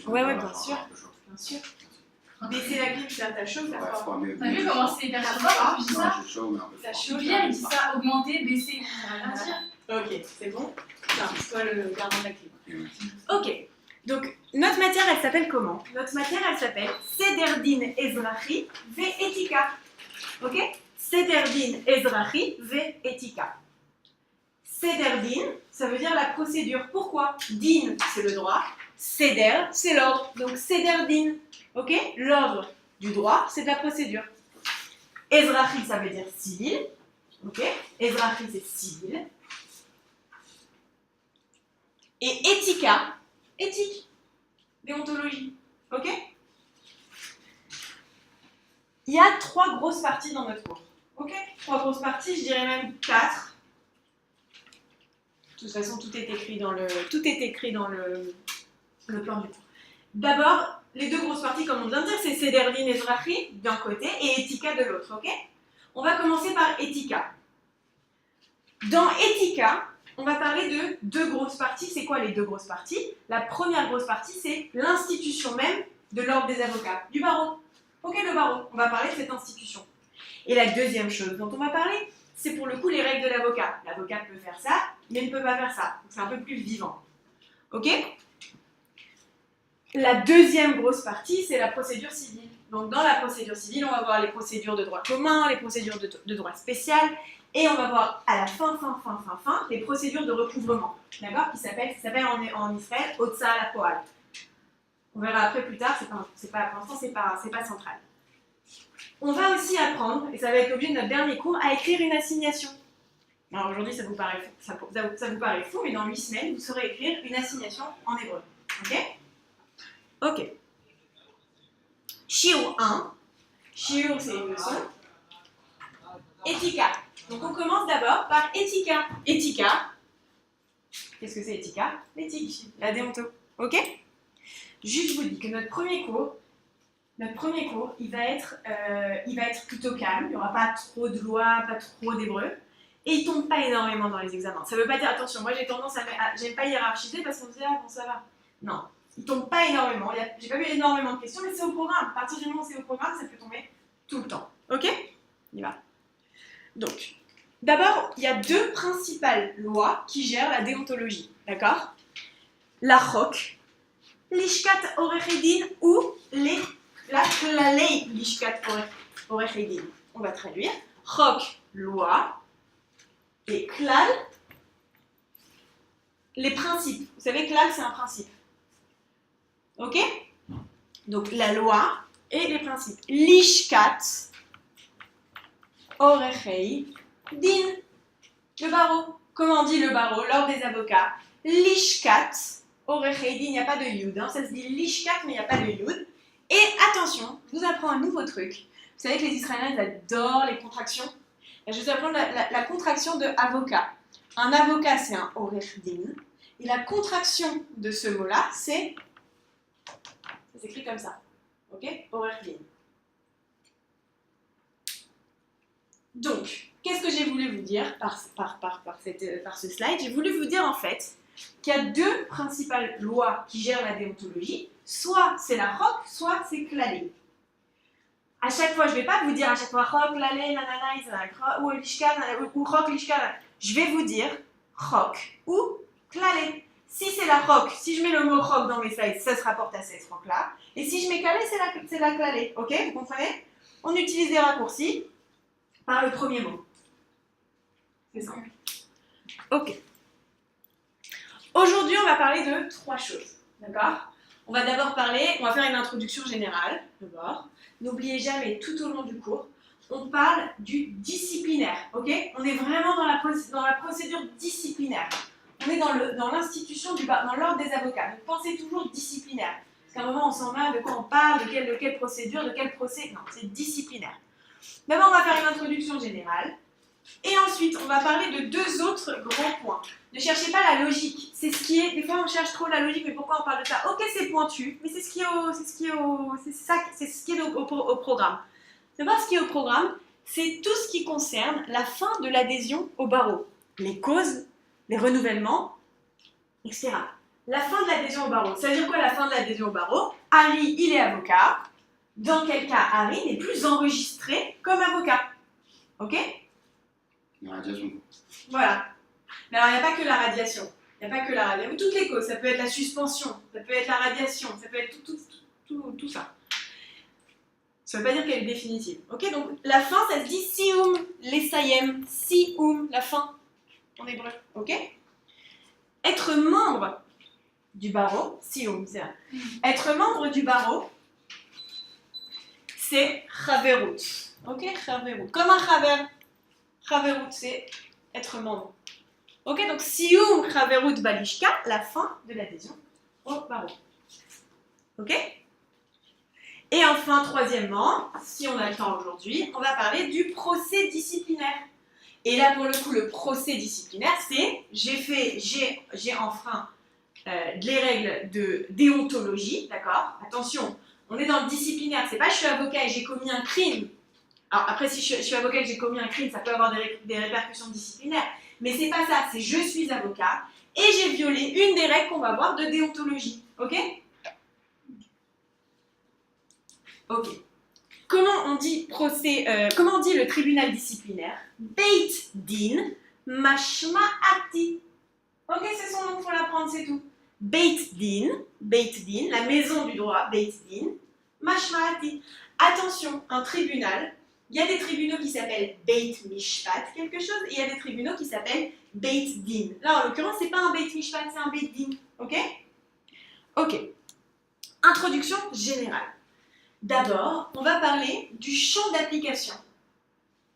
sur Ouais, le ouais, bord, bien genre, sûr. un peu chaud. Bien sûr. Baisser la clim, ça t'a chaud, ça Ouais, froid. froid, mais... T'as vu comment c'est hyper sympa quand tu dis Non, ça? j'ai chaud, mais un peu Ça froid. chaud. Pierre, il dit ça, augmenter, baisser, ça veut rien dire. Ok, c'est bon. Tiens, toi le gardant de la clim. Et ouais. Ok, donc notre matière, elle s'appelle comment? Notre matière, elle s'appelle Sederdin Ezrahi ve Etika. Ok? Sederdin Ezrahi ve Etika. Sederdin, ça veut dire la procédure. Pourquoi? Din, c'est le droit. Seder, c'est l'ordre. Donc Sederdin. Ok? L'ordre du droit, c'est de la procédure. Ezrahi, ça veut dire civil. Ok? Ezrahi, c'est civil. Et Etika, éthique, déontologie. Ok? Il y a 3 grosses parties dans notre cours. Ok? 3 grosses parties, je dirais même 4. De toute façon, tout est écrit dans le plan du cours. D'abord, les 2 grosses parties, comme on vient de dire, c'est Sederdin Ezrahi d'un côté et Etika de l'autre. Ok? On va commencer par Etika. Dans Etika, on va parler de 2 grosses parties. C'est quoi les 2 grosses parties? La première grosse partie, c'est l'institution même de l'ordre des avocats, du barreau. Ok, le barreau. On va parler de cette institution. Et la deuxième chose dont on va parler, c'est pour le coup les règles de l'avocat. L'avocat peut faire ça, mais ne peut pas faire ça. Donc c'est un peu plus vivant. Ok? La deuxième grosse partie, c'est la procédure civile. Donc dans la procédure civile, on va voir les procédures de droit commun, les procédures de droit spécial, et on va voir à la fin, les procédures de recouvrement, d'accord, qui s'appellent en Israël Hotza la Poal. On verra après plus tard, pour l'instant c'est pas central. On va aussi apprendre, et ça va être l'objet de notre dernier cours, à écrire une assignation. Alors aujourd'hui ça vous paraît fou, mais dans 8 semaines, vous saurez écrire une assignation en hébreu. Ok? Ok. Shiur 1. Shiur, c'est une leçon. Etika. Donc on commence d'abord par Etika. Etika. Qu'est-ce que c'est Etika? L'éthique, la déonto. Ok? Juste je vous dis que notre premier cours, il va être plutôt calme. Il n'y aura pas trop de lois, pas trop d'hébreu. Et il ne tombe pas énormément dans les examens. Ça ne veut pas dire, attention, moi j'ai tendance j'aime pas hiérarchiser parce qu'on se dit, ah bon ça va. Non. Il ne tombe pas énormément. J'ai pas eu énormément de questions, mais c'est au programme. À partir du moment où c'est au programme, ça peut tomber tout le temps. Ok? On y va. Donc, d'abord, il y a 2 principales lois qui gèrent la déontologie. D'accord? La Chok, l'Ishkat Orech-Din ou la Klalei l'Ishkat Orech-Din. On va traduire. Chok, loi, et Klal, les principes. Vous savez, Klal, c'est un principe. Ok? Donc la loi et les principes. L'ishkat orechei din. Le barreau. Comment on dit le barreau? L'ordre des avocats. L'ishkat orechei din. Il n'y a pas de yud. Hein. Ça se dit l'ishkat, mais il n'y a pas de yud. Et attention, je vous apprends un nouveau truc. Vous savez que les Israéliens, ils adorent les contractions. Et je vous apprends la contraction de avocat. Un avocat, c'est un orech din. Et la contraction de ce mot-là, c'est... Ça s'écrit comme ça. Ok? Orech din. Donc, qu'est-ce que j'ai voulu vous dire par ce slide? J'ai voulu vous dire en fait qu'il y a 2 principales lois qui gèrent la déontologie. Soit c'est la Chok, soit c'est Klalei. À chaque fois, je ne vais pas vous dire à chaque fois Chok, Klalei, nanana, ou Lishkan, ou Chok, Lishkan. Je vais vous dire Chok ou Klalei. Si c'est la Chok, si je mets le mot Chok dans mes slides, ça se rapporte à cette Chok-là. Et si je mets Klalei, c'est la Klalei. Ok? Vous comprenez? On utilise des raccourcis par le premier mot. C'est simple. Ok. Aujourd'hui, on va parler de 3 choses. D'accord? On va faire une introduction générale, d'abord. N'oubliez jamais, tout au long du cours, on parle du disciplinaire. Ok? On est vraiment dans la procédure disciplinaire. On est dans l'institution, dans l'ordre des avocats. Donc pensez toujours disciplinaire. Parce qu'à un moment, on s'en marre de quoi on parle, de quelle procédure, de quel procès. Non, c'est disciplinaire. D'abord, on va faire une introduction générale. Et ensuite, on va parler de 2 autres grands points. Ne cherchez pas la logique. C'est ce qui est. Des fois, on cherche trop la logique, mais pourquoi on parle de ça? Ok, c'est pointu, mais c'est ce qui est au programme. D'abord, ce qui est au programme, c'est tout ce qui concerne la fin de l'adhésion au barreau. Les causes, les renouvellements, etc. la fin de l'adhésion au barreau. Ça veut dire quoi la fin de l'adhésion au barreau? Harry, il est avocat. Dans quel cas Harry n'est plus enregistré comme avocat. Ok? La radiation. Voilà. Mais alors, il n'y a pas que la radiation. Il n'y a pas que la radiation. Toutes les causes. Ça peut être la suspension, ça peut être la radiation, ça peut être tout ça. Ça ne veut pas dire qu'elle est définitive. Ok? Donc, la fin, ça se dit sium, lesayem, sium, la fin, en hébreu. Ok? Être membre du barreau, sium, c'est ça. Être membre du barreau, c'est chaverut. Ok? Chaverut. Comme un chaver. Chaverut, c'est être membre. Ok, donc sium chaverut balishka, la fin de l'adhésion au barreau. Ok? Et enfin, troisièmement, si on a le temps aujourd'hui, on va parler du procès disciplinaire. Et là, pour le coup, le procès disciplinaire, c'est j'ai enfreint les règles de déontologie, d'accord? Attention, on est dans le disciplinaire, c'est pas je suis avocat et j'ai commis un crime. Alors après, si je suis avocat et que j'ai commis un crime, ça peut avoir des répercussions disciplinaires. Mais c'est pas ça, c'est je suis avocat et j'ai violé une des règles qu'on va voir de déontologie. Ok? Ok. Comment on dit comment on dit le tribunal disciplinaire? Beit din mashma'ati. Ok, c'est son nom, il faut l'apprendre, c'est tout. Beit din, la maison du droit, Beit din, mashma'ati. Attention, un tribunal. Il y a des tribunaux qui s'appellent Beit Mishpat, quelque chose, et il y a des tribunaux qui s'appellent Beit Din. Là, en l'occurrence, c'est pas un Beit Mishpat, c'est un Beit Din. Ok? Ok. Introduction générale. D'abord, on va parler du champ d'application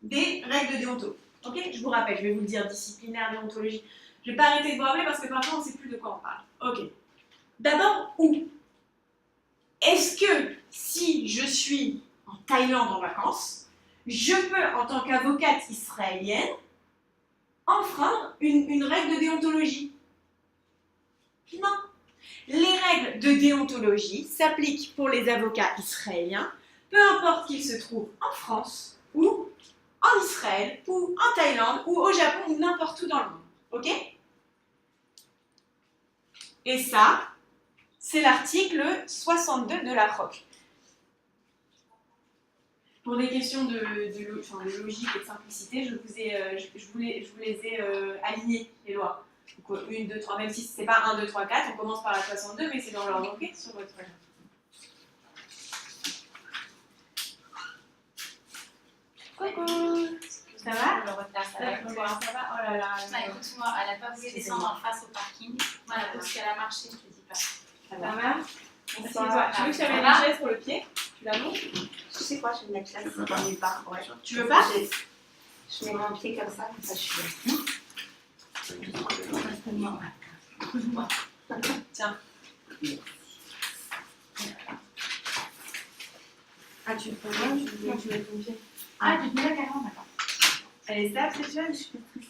des règles de déonto. Ok? Je vous rappelle, je vais vous le dire, disciplinaire, déontologie. Je ne vais pas arrêter de vous rappeler parce que parfois, on ne sait plus de quoi on parle. Ok. D'abord, où? Est-ce que si je suis en Thaïlande en vacances, je peux, en tant qu'avocate israélienne, enfreindre une règle de déontologie? Non. Les règles de déontologie s'appliquent pour les avocats israéliens, peu importe qu'ils se trouvent en France, ou en Israël, ou en Thaïlande, ou au Japon, ou n'importe où dans le monde. Ok? Et ça, c'est l'article 62 de la ROC. Pour des questions de logique et de simplicité, je vous les ai alignées, les lois. Donc 1, 2, 3, même si ce n'est pas 1, 2, 3, 4, on commence par la 62, mais c'est dans l'ordre, ok, sur votre page. Coucou. Ça va? Ça va? Oh là là. Écoute-moi, elle n'a pas voulu descendre en face au parking. Voilà, parce qu'elle a marché, je te dis pas. Ça va? Assieds-toi. Tu veux que je te mette une chaise pour le pied? Tu la montes? Tu sais quoi, je vais mettre là, c'est dans mes pas. Ouais. Tu veux pas? Je mets mon pied comme ça je suis là. Tiens. Ah, tu le prends là, tu mets ton pied. Ah, tu te mets là carrément, d'accord. Elle est stable, cette chaise? Je peux plus.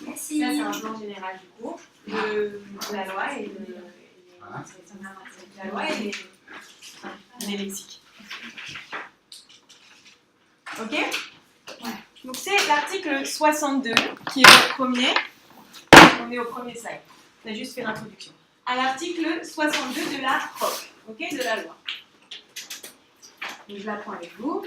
Merci. Ça, c'est un plan général du coup de la loi et la loi et les lexiques. Ok? Donc c'est l'article 62 qui est le premier. On est au premier slide. On a juste fait l'introduction. À l'article 62 de la ROC, ok, de la loi. Donc je la prends avec vous.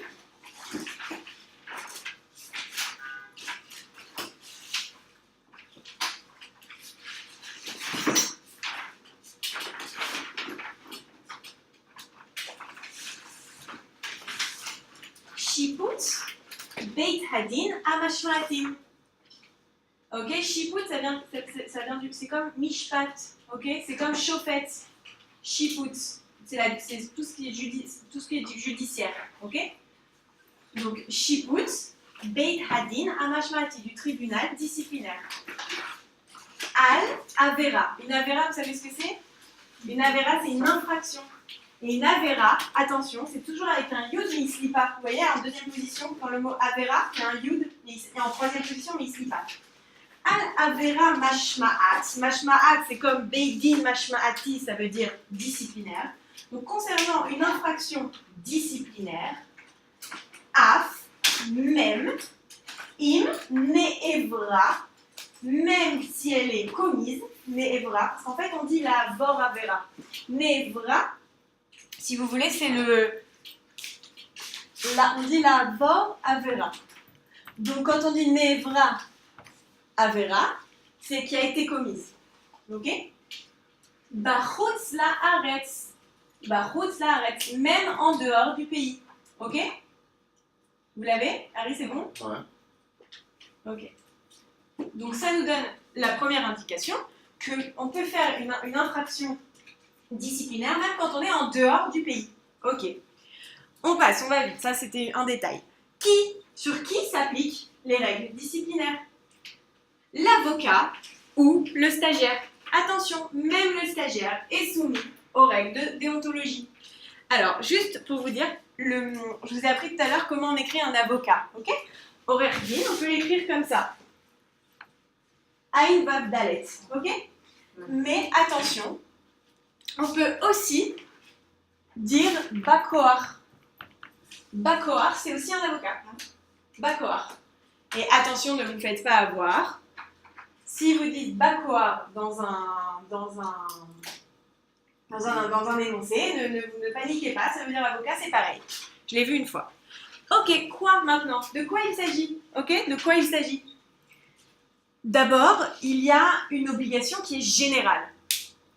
Shiput, Beit Hadin, Amashmatim. Ok, Shiput, ça vient du, c'est comme Mishpat, ok, c'est comme Shofet. Shiput, c'est tout ce qui est judiciaire, ok. Donc Shiput, Beit Hadin, Amashmati, du tribunal disciplinaire. Al Avera. Une Avera, vous savez ce que c'est? Une Avera, c'est une infraction. Et une Avera, attention, c'est toujours avec un yud, mais il ne se lit pas. Vous voyez, en deuxième position, dans le mot Avera, il y a un yud, et en troisième position, mais il ne se lit pas. Al-Avera Mashma'at. Mashma'at, c'est comme Beidin Mashma'ati, ça veut dire disciplinaire. Donc, concernant une infraction disciplinaire, Af, même, im ne'evra, même si elle est commise, ne'evra, parce qu'en fait on dit la vor avera. Ne'evra, si vous voulez, c'est on dit la vor avera. Donc quand on dit ne'evra avera, c'est qui a été commise. Ok? Bachutz la'aretz. Bachutz la'aretz, même en dehors du pays. Ok? Vous l'avez? Harry, c'est bon? Ouais. Ok. Donc ça nous donne la première indication qu'on peut faire une infraction disciplinaire même quand on est en dehors du pays. Ok. On passe, on va vite. Ça, c'était un détail. Sur qui s'appliquent les règles disciplinaires? L'avocat ou le stagiaire. Attention, même le stagiaire est soumis aux règles de déontologie. Alors, juste pour vous dire, je vous ai appris tout à l'heure comment on écrit un avocat. Ok? Horaire din, on peut l'écrire comme ça. Aïn vav dalet. Ok? Mais attention, on peut aussi dire bakoar. Bakoar, c'est aussi un avocat. Bakoar. Et attention, ne vous faites pas avoir. Si vous dites bakoar dans un énoncé, ne paniquez pas, ça veut dire avocat, c'est pareil. Je l'ai vu une fois. Ok, quoi maintenant? De quoi il s'agit? Ok, de quoi il s'agit? D'abord, il y a une obligation qui est générale.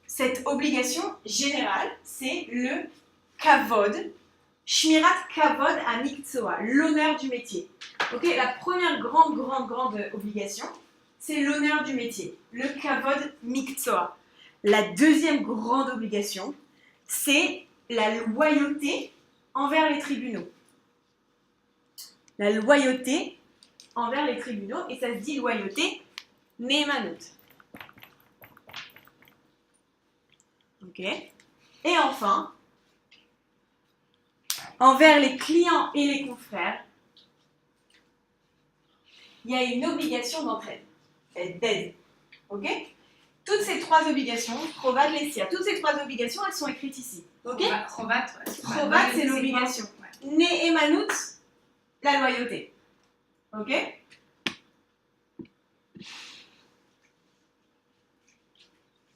Cette obligation générale, c'est le kavod, shmirat kavod à miktsua, l'honneur du métier. Ok, la première grande obligation, c'est l'honneur du métier, le kavod miktsua. La deuxième grande obligation, c'est la loyauté envers les tribunaux. La loyauté envers les tribunaux, et ça se dit loyauté ne'emanut. Ok. Et enfin, envers les clients et les confrères, il y a une obligation d'entraide, d'aide. Ok. Toutes ces trois obligations, Chovat, Lessia, toutes ces trois obligations, elles sont écrites ici. Ok. Chovat, Chovat, c'est l'obligation. Ne'emanut, la loyauté. Ok.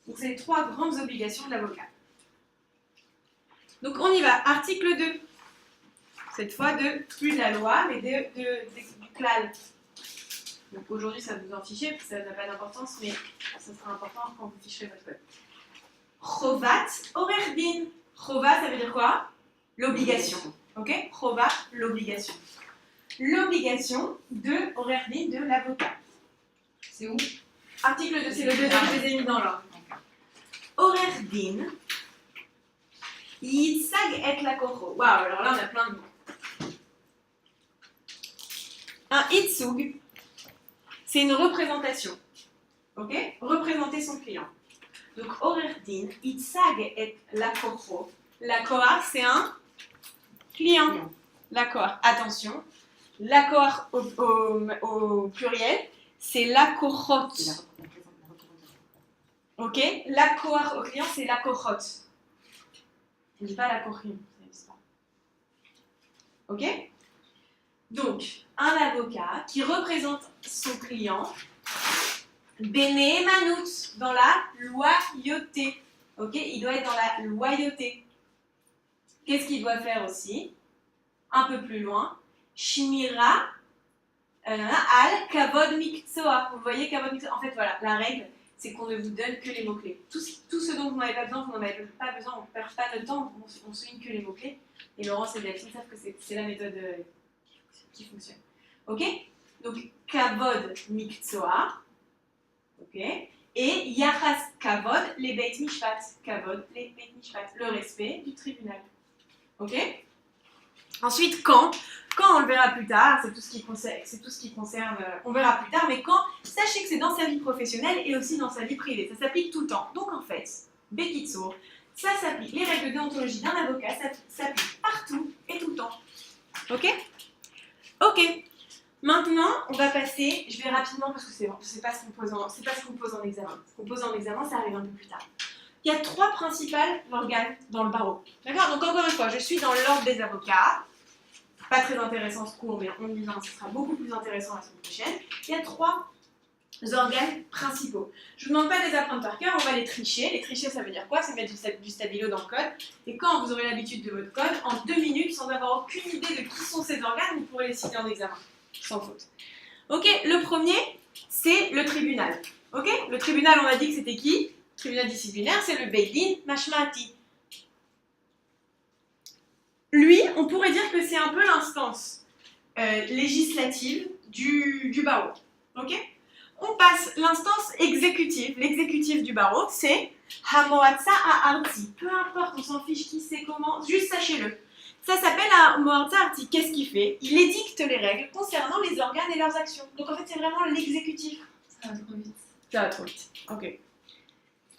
Donc, c'est les trois grandes obligations de l'avocat. Donc, on y va. Article 2. Cette fois, plus de la loi, mais du klal. Donc, aujourd'hui, ça vous en fichez, parce que ça n'a pas d'importance, mais ça sera important quand vous ficherez votre code. Chovat, horaire din. Chovat, ça veut dire quoi? L'obligation. Ok? Chovat, l'obligation. L'obligation de horaire din de l'avocat. C'est où? Article 2, c'est le deuxième que je les ai mis dans l'ordre. Horaire din. Yitzag et la kocho. Waouh, alors là, on a plein de mots. Un itsug, c'est une représentation. Ok? Représenter son client. Donc, horaire din, yitzag et la kocho. La koha, c'est un client. La koha. Attention. La koha au pluriel, c'est la kochot. Ok? La koha au client, c'est la kochot. Je ne dis pas la kochim, ça n'existe pas. Ok? Donc, un avocat qui représente son client, bene manut, dans la loyauté. Ok? Il doit être dans la loyauté. Qu'est-ce qu'il doit faire aussi? Un peu plus loin. Shmira al kavod miktsua. Vous voyez kavod miktsua? En fait, voilà, la règle, c'est qu'on ne vous donne que les mots-clés. Tout ce dont vous n'avez pas besoin, vous n'en avez pas besoin, on ne perd pas de temps, on souligne que les mots-clés. Et Laurence et Delphine savent que c'est la méthode qui fonctionne. Ok? Donc, kavod miktsua. Ok? Et yachas kavod, les beit mishpat. Kavod, les beit mishpat. Le respect du tribunal. Ok? Ensuite, quand on le verra plus tard, c'est tout ce qui concerne, on verra plus tard, mais quand, sachez que c'est dans sa vie professionnelle et aussi dans sa vie privée, ça s'applique tout le temps. Donc en fait, Bekitsour, ça s'applique, les règles de déontologie d'un avocat, ça s'applique partout et tout le temps. Ok? Ok. Maintenant, on va passer, je vais rapidement parce que c'est pas ce qu'on pose en examen. Ce qu'on pose en examen, ça arrive un peu plus tard. Il y a trois principales organes dans le barreau. D'accord? Donc encore une fois, je suis dans l'ordre des avocats. pas très intéressant ce cours, mais on y vient, ce sera beaucoup plus intéressant la semaine prochaine. Il y a 3 organes principaux. Je ne vous demande pas de les apprendre par cœur, on va les tricher. Les tricher, ça veut dire quoi? C'est mettre du stabilo dans le code. Et quand vous aurez l'habitude de votre code, en 2 minutes, sans avoir aucune idée de qui sont ces organes, vous pourrez les citer en examen, sans faute. Ok, le premier, c'est le tribunal. Ok, le tribunal, on a dit que c'était qui? Le tribunal disciplinaire, c'est le Beit Din Mashmati. Lui, on pourrait dire que c'est un peu l'instance législative du barreau. Ok? On passe l'instance exécutive. L'exécutif du barreau, c'est Hamoatsa Arti. Peu importe, on s'en fiche qui c'est comment, juste sachez-le. Ça s'appelle Hamoatsa Arti. Qu'est-ce qu'il fait? Il édicte les règles concernant les organes et leurs actions. Donc en fait, c'est vraiment l'exécutif. Ça va trop vite. Ça va trop vite. Ok.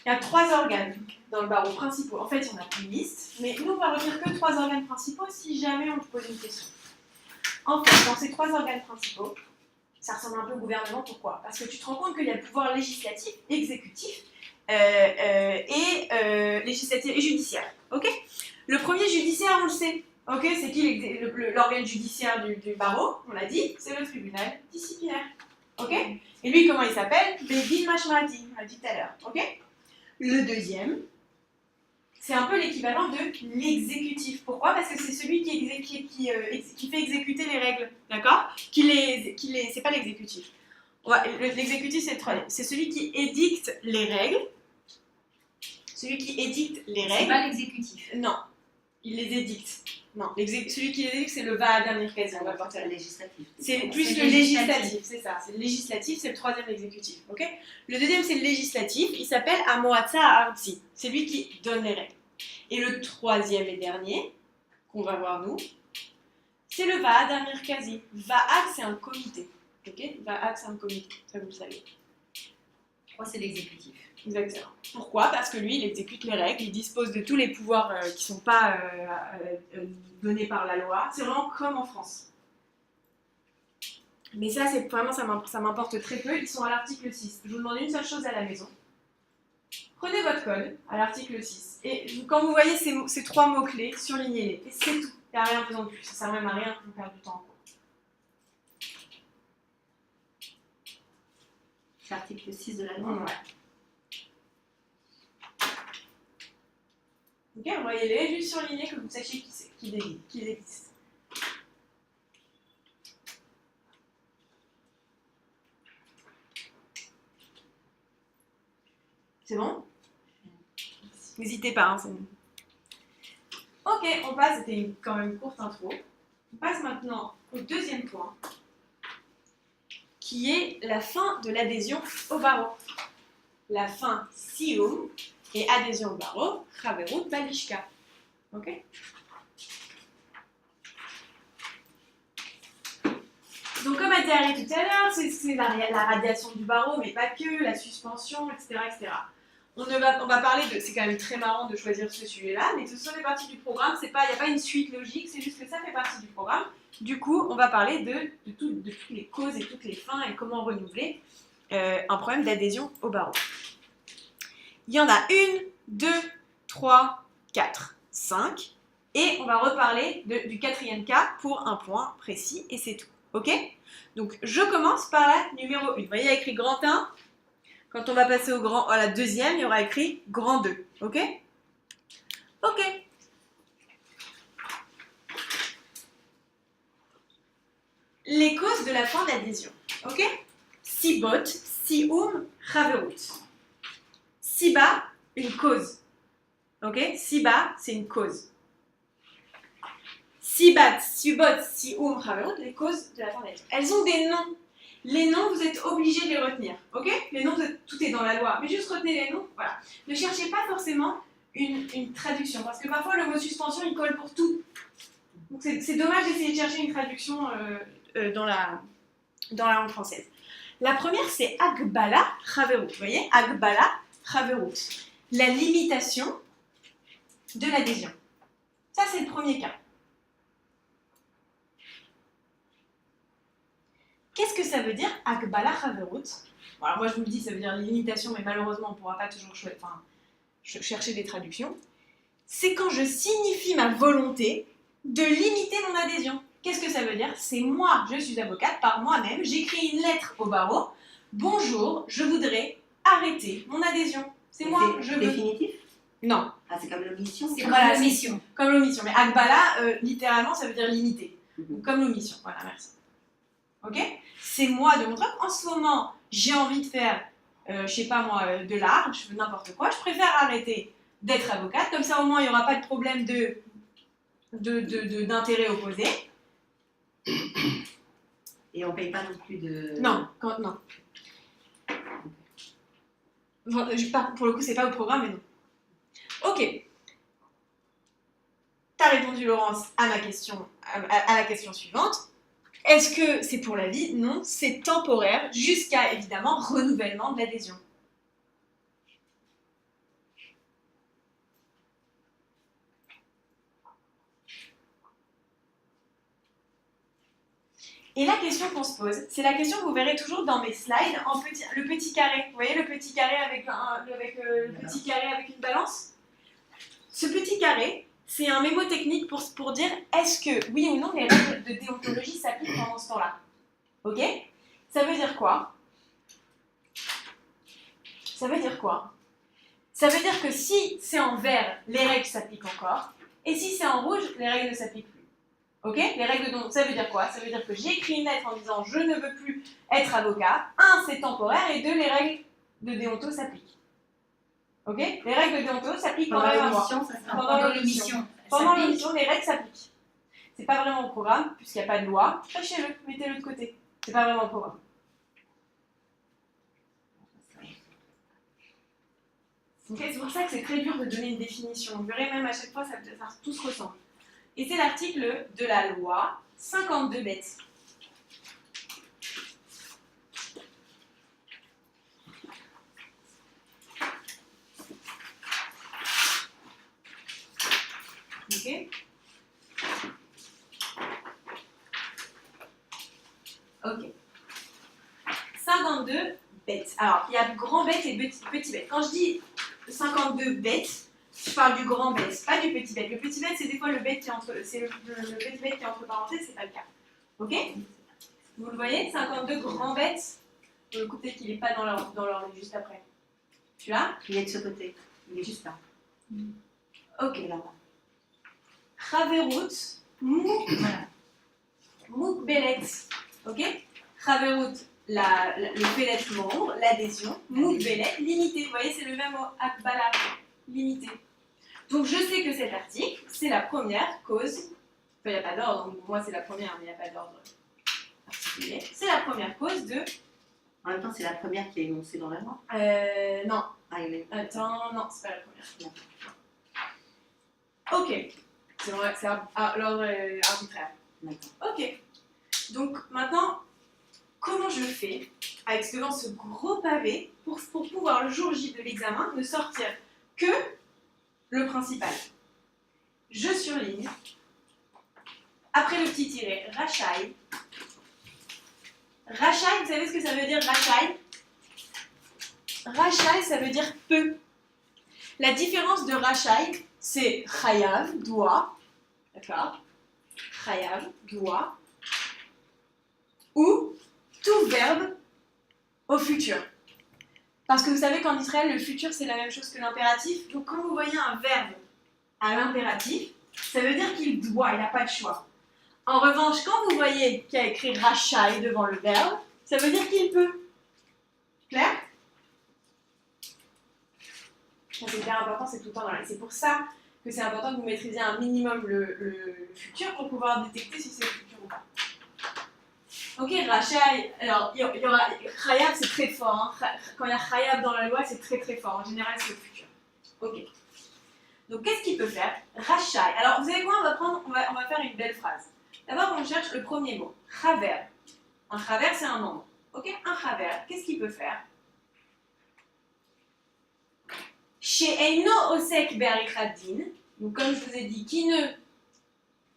Il y a 3 organes dans le barreau principaux. En fait, il y en a une liste, mais nous, on va retenir que 3 organes principaux si jamais on te pose une question. En fait, dans ces 3 organes principaux, ça ressemble un peu au gouvernement. Pourquoi? Parce que tu te rends compte qu'il y a le pouvoir législatif, exécutif législatif et judiciaire. Ok? Le premier judiciaire, on le sait. Ok? C'est qui l'organe judiciaire du barreau? On l'a dit, c'est le tribunal disciplinaire. Ok? Et lui, comment il s'appelle? Beit Din Mashmati, on l'a dit tout à l'heure. Ok? Le deuxième, c'est un peu l'équivalent de l'exécutif. Pourquoi? Parce que c'est celui qui fait exécuter les règles, d'accord? C'est pas l'exécutif. L'exécutif, c'est le troisième. C'est celui qui édicte les règles. Celui qui édicte les règles. C'est pas l'exécutif. Non, il les édicte. Non, celui qui les édicte, c'est le Va'ada Merkazi. On va partir. C'est le législatif. C'est plus le législatif, c'est ça. C'est le législatif, c'est le troisième exécutif. Ok? Le deuxième, c'est le législatif. Il s'appelle Hamoatsa Arti. C'est lui qui donne les règles. Et le troisième et dernier, qu'on va voir nous, c'est le Va'ada Merkazi. Va'ad, c'est un comité. Ok? Va'ad, c'est un comité. Ça, vous le savez. Moi, c'est l'exécutif. Exactement. Pourquoi? Parce que lui, il exécute les règles, il dispose de tous les pouvoirs qui ne sont pas donnés par la loi. C'est vraiment comme en France. Mais ça, c'est vraiment, ça m'importe très peu. Ils sont à l'article 6. Je vous demande une seule chose à la maison. Prenez votre code à l'article 6. Et quand vous voyez ces 3 mots-clés, surlignez-les. Et c'est tout. Il n'y a rien besoin de plus. Ça ne sert même à rien de perdre du temps en cours. C'est l'article 6 de la loi. Ouais. Ok, voyez-les, juste surligner que vous sachiez qu'ils existent. C'est bon? N'hésitez pas, hein, c'est bon. Ok, on passe, c'était quand même une courte intro. On passe maintenant au deuxième point, qui est la fin de l'adhésion au barreau. La fin Sioum et adhésion au barreau, Chaverut Balishka. Ok? Donc, comme a été arrêté tout à l'heure, c'est la radiation du barreau, mais pas que, la suspension, etc. etc. On va parler de. C'est quand même très marrant de choisir ce sujet-là, mais ce sont des parties du programme, il n'y a pas une suite logique, c'est juste que ça fait partie du programme. Du coup, on va parler de toutes les causes et toutes les fins et comment renouveler un problème d'adhésion au barreau. Il y en a 1, 2, 3, 4, 5. Et on va reparler du 4e cas pour un point précis et c'est tout. Ok? Donc je commence par la numéro 1. Vous voyez, il y a écrit grand 1. Quand on va passer à la deuxième, il y aura écrit grand 2. Ok? Ok. Les causes de la fin d'adhésion. Ok? Sibot, Sioum, Chaverut. Siba, une cause. Ok? Siba, c'est une cause. Sibat, Sibot, Sioum, Chaverut, les causes de la fin d'adhésion. Elles ont des noms. Les noms, vous êtes obligés de les retenir. Ok? Les noms, tout est dans la loi. Mais juste retenez les noms. Voilà. Ne cherchez pas forcément une traduction. Parce que parfois, le mot suspension, il colle pour tout. Donc c'est dommage d'essayer de chercher une traduction dans la langue française. La première, c'est Agbala Chaverut. Vous voyez? Agbala Chaverut. La limitation de l'adhésion. Ça, c'est le premier cas. Qu'est-ce que ça veut dire Agbala Chaverut? Voilà, moi, je vous le dis, ça veut dire limitation, mais malheureusement, on ne pourra pas toujours chercher des traductions. C'est quand je signifie ma volonté de limiter mon adhésion. Qu'est-ce que ça veut dire? C'est moi, je suis avocate par moi-même, j'écris une lettre au barreau. Bonjour, je voudrais arrêter mon adhésion. C'est moi, je veux. Définitif? Non, Ah, c'est comme l'omission. C'est Voilà, comme c'est- l'omission. comme l'omission. Mais Akbala, littéralement, ça veut dire limité. Mhm. Ou comme l'omission. Voilà, merci. Ok? C'est moi de mon truc. En ce moment, j'ai envie de faire, je sais pas moi, de l'art, je fais n'importe quoi. Je préfère arrêter d'être avocate. Comme ça, au moins, il n'y aura pas de problème d'intérêt opposé. Et on paye pas non plus de... Non, non. Pour le coup, c'est pas au programme, mais non. Ok. T'as répondu, Laurence, à ma question, à la question suivante. Est-ce que c'est pour la vie? Non, c'est temporaire, jusqu'à, évidemment, renouvellement de l'adhésion. Et la question qu'on se pose, c'est la question que vous verrez toujours dans mes slides, le petit carré. Vous voyez le petit carré avec le petit carré avec une balance? Ce petit carré, c'est un mémo technique pour dire est-ce que, oui ou non, les règles de déontologie s'appliquent pendant ce temps-là. Ok? Ça veut dire quoi? Ça veut dire quoi? Ça veut dire que si c'est en vert, les règles s'appliquent encore, et si c'est en rouge, les règles ne s'appliquent plus. Ok? Les règles de... Ça veut dire quoi? Ça veut dire que j'écris une lettre en disant je ne veux plus être avocat. 1, c'est temporaire, et 2, les règles de déonto s'appliquent. Ok? Les règles de déonto s'appliquent pendant les 1 mois. l'omission, ça sera... Pendant l'omission. Pendant l'omission, les règles s'appliquent. C'est pas vraiment au programme, puisqu'il n'y a pas de loi. Sachez-le, mettez-le de côté. C'est pas vraiment au programme. Ok, c'est pour ça que c'est très dur de donner une définition. Vous verrez même à chaque fois, ça tout se ressemble. Et c'est l'article de la loi 52 bêtes. Ok. Ok. 52 bêtes. Alors, il y a grand bête et petit bête. Quand je dis 52 bêtes, je parle du grand bête, pas du petit bête. Le petit bête, c'est des fois le bête qui est entre, c'est le petit bête qui est entre parenthèses, c'est pas le cas. Ok? Vous le voyez? 52 grands bêtes. Le coup, peut-être qu'il n'est pas dans l'ordre juste après. Tu l'as? Il est de ce côté. Il est juste là. Ok. Là-bas. Chaverut, Moukbelet. Ok? Chaverut, le fait d'être membre, l'adhésion. Moukbelet, limité. Vous voyez, c'est le même mot. Akbala, limité. Donc je sais que cet article, c'est la première cause. Enfin, il n'y a pas d'ordre, donc moi c'est la première, mais il n'y a pas d'ordre particulier. C'est la première cause de. En même temps, c'est la première qui est énoncée dans la loi. Non. Ah, il est... Attends, non, c'est pas la première. Non. Ok. C'est vrai, c'est l'ordre arbitraire. D'accord. Ok. Donc maintenant, comment je fais avec devant ce gros pavé pour pouvoir le jour J de l'examen ne sortir que le principal? Je surligne. Après le petit tiret, rachai. Rachai, vous savez ce que ça veut dire rachai? Rachai, ça veut dire peut. La différence de rachai, c'est chayav, doit, d'accord? Chayav, doit, ou tout verbe au futur. Parce que vous savez qu'en Israël, le futur c'est la même chose que l'impératif. Donc quand vous voyez un verbe à l'impératif, ça veut dire qu'il doit, il n'a pas de choix. En revanche, quand vous voyez qu'il y a écrit rachai devant le verbe, ça veut dire qu'il peut. Clair? Ça c'est hyper important, c'est tout le temps dans la... C'est pour ça que c'est important que vous maîtrisiez un minimum le futur pour pouvoir détecter si c'est le futur ou pas. Ok, rachai, alors il y aura... Chayav c'est très fort, hein. Quand il y a chayav dans la loi, c'est très très fort. En général, c'est le futur. Ok. Donc qu'est-ce qu'il peut faire? Rachai. Alors vous savez quoi, on va faire une belle phrase. D'abord, on cherche le premier mot. Chaver. Un chaver, c'est un membre. Ok? Un chaver, qu'est-ce qu'il peut faire? Chez Eino Osek Be'arichat Din, donc comme je vous ai dit, qui ne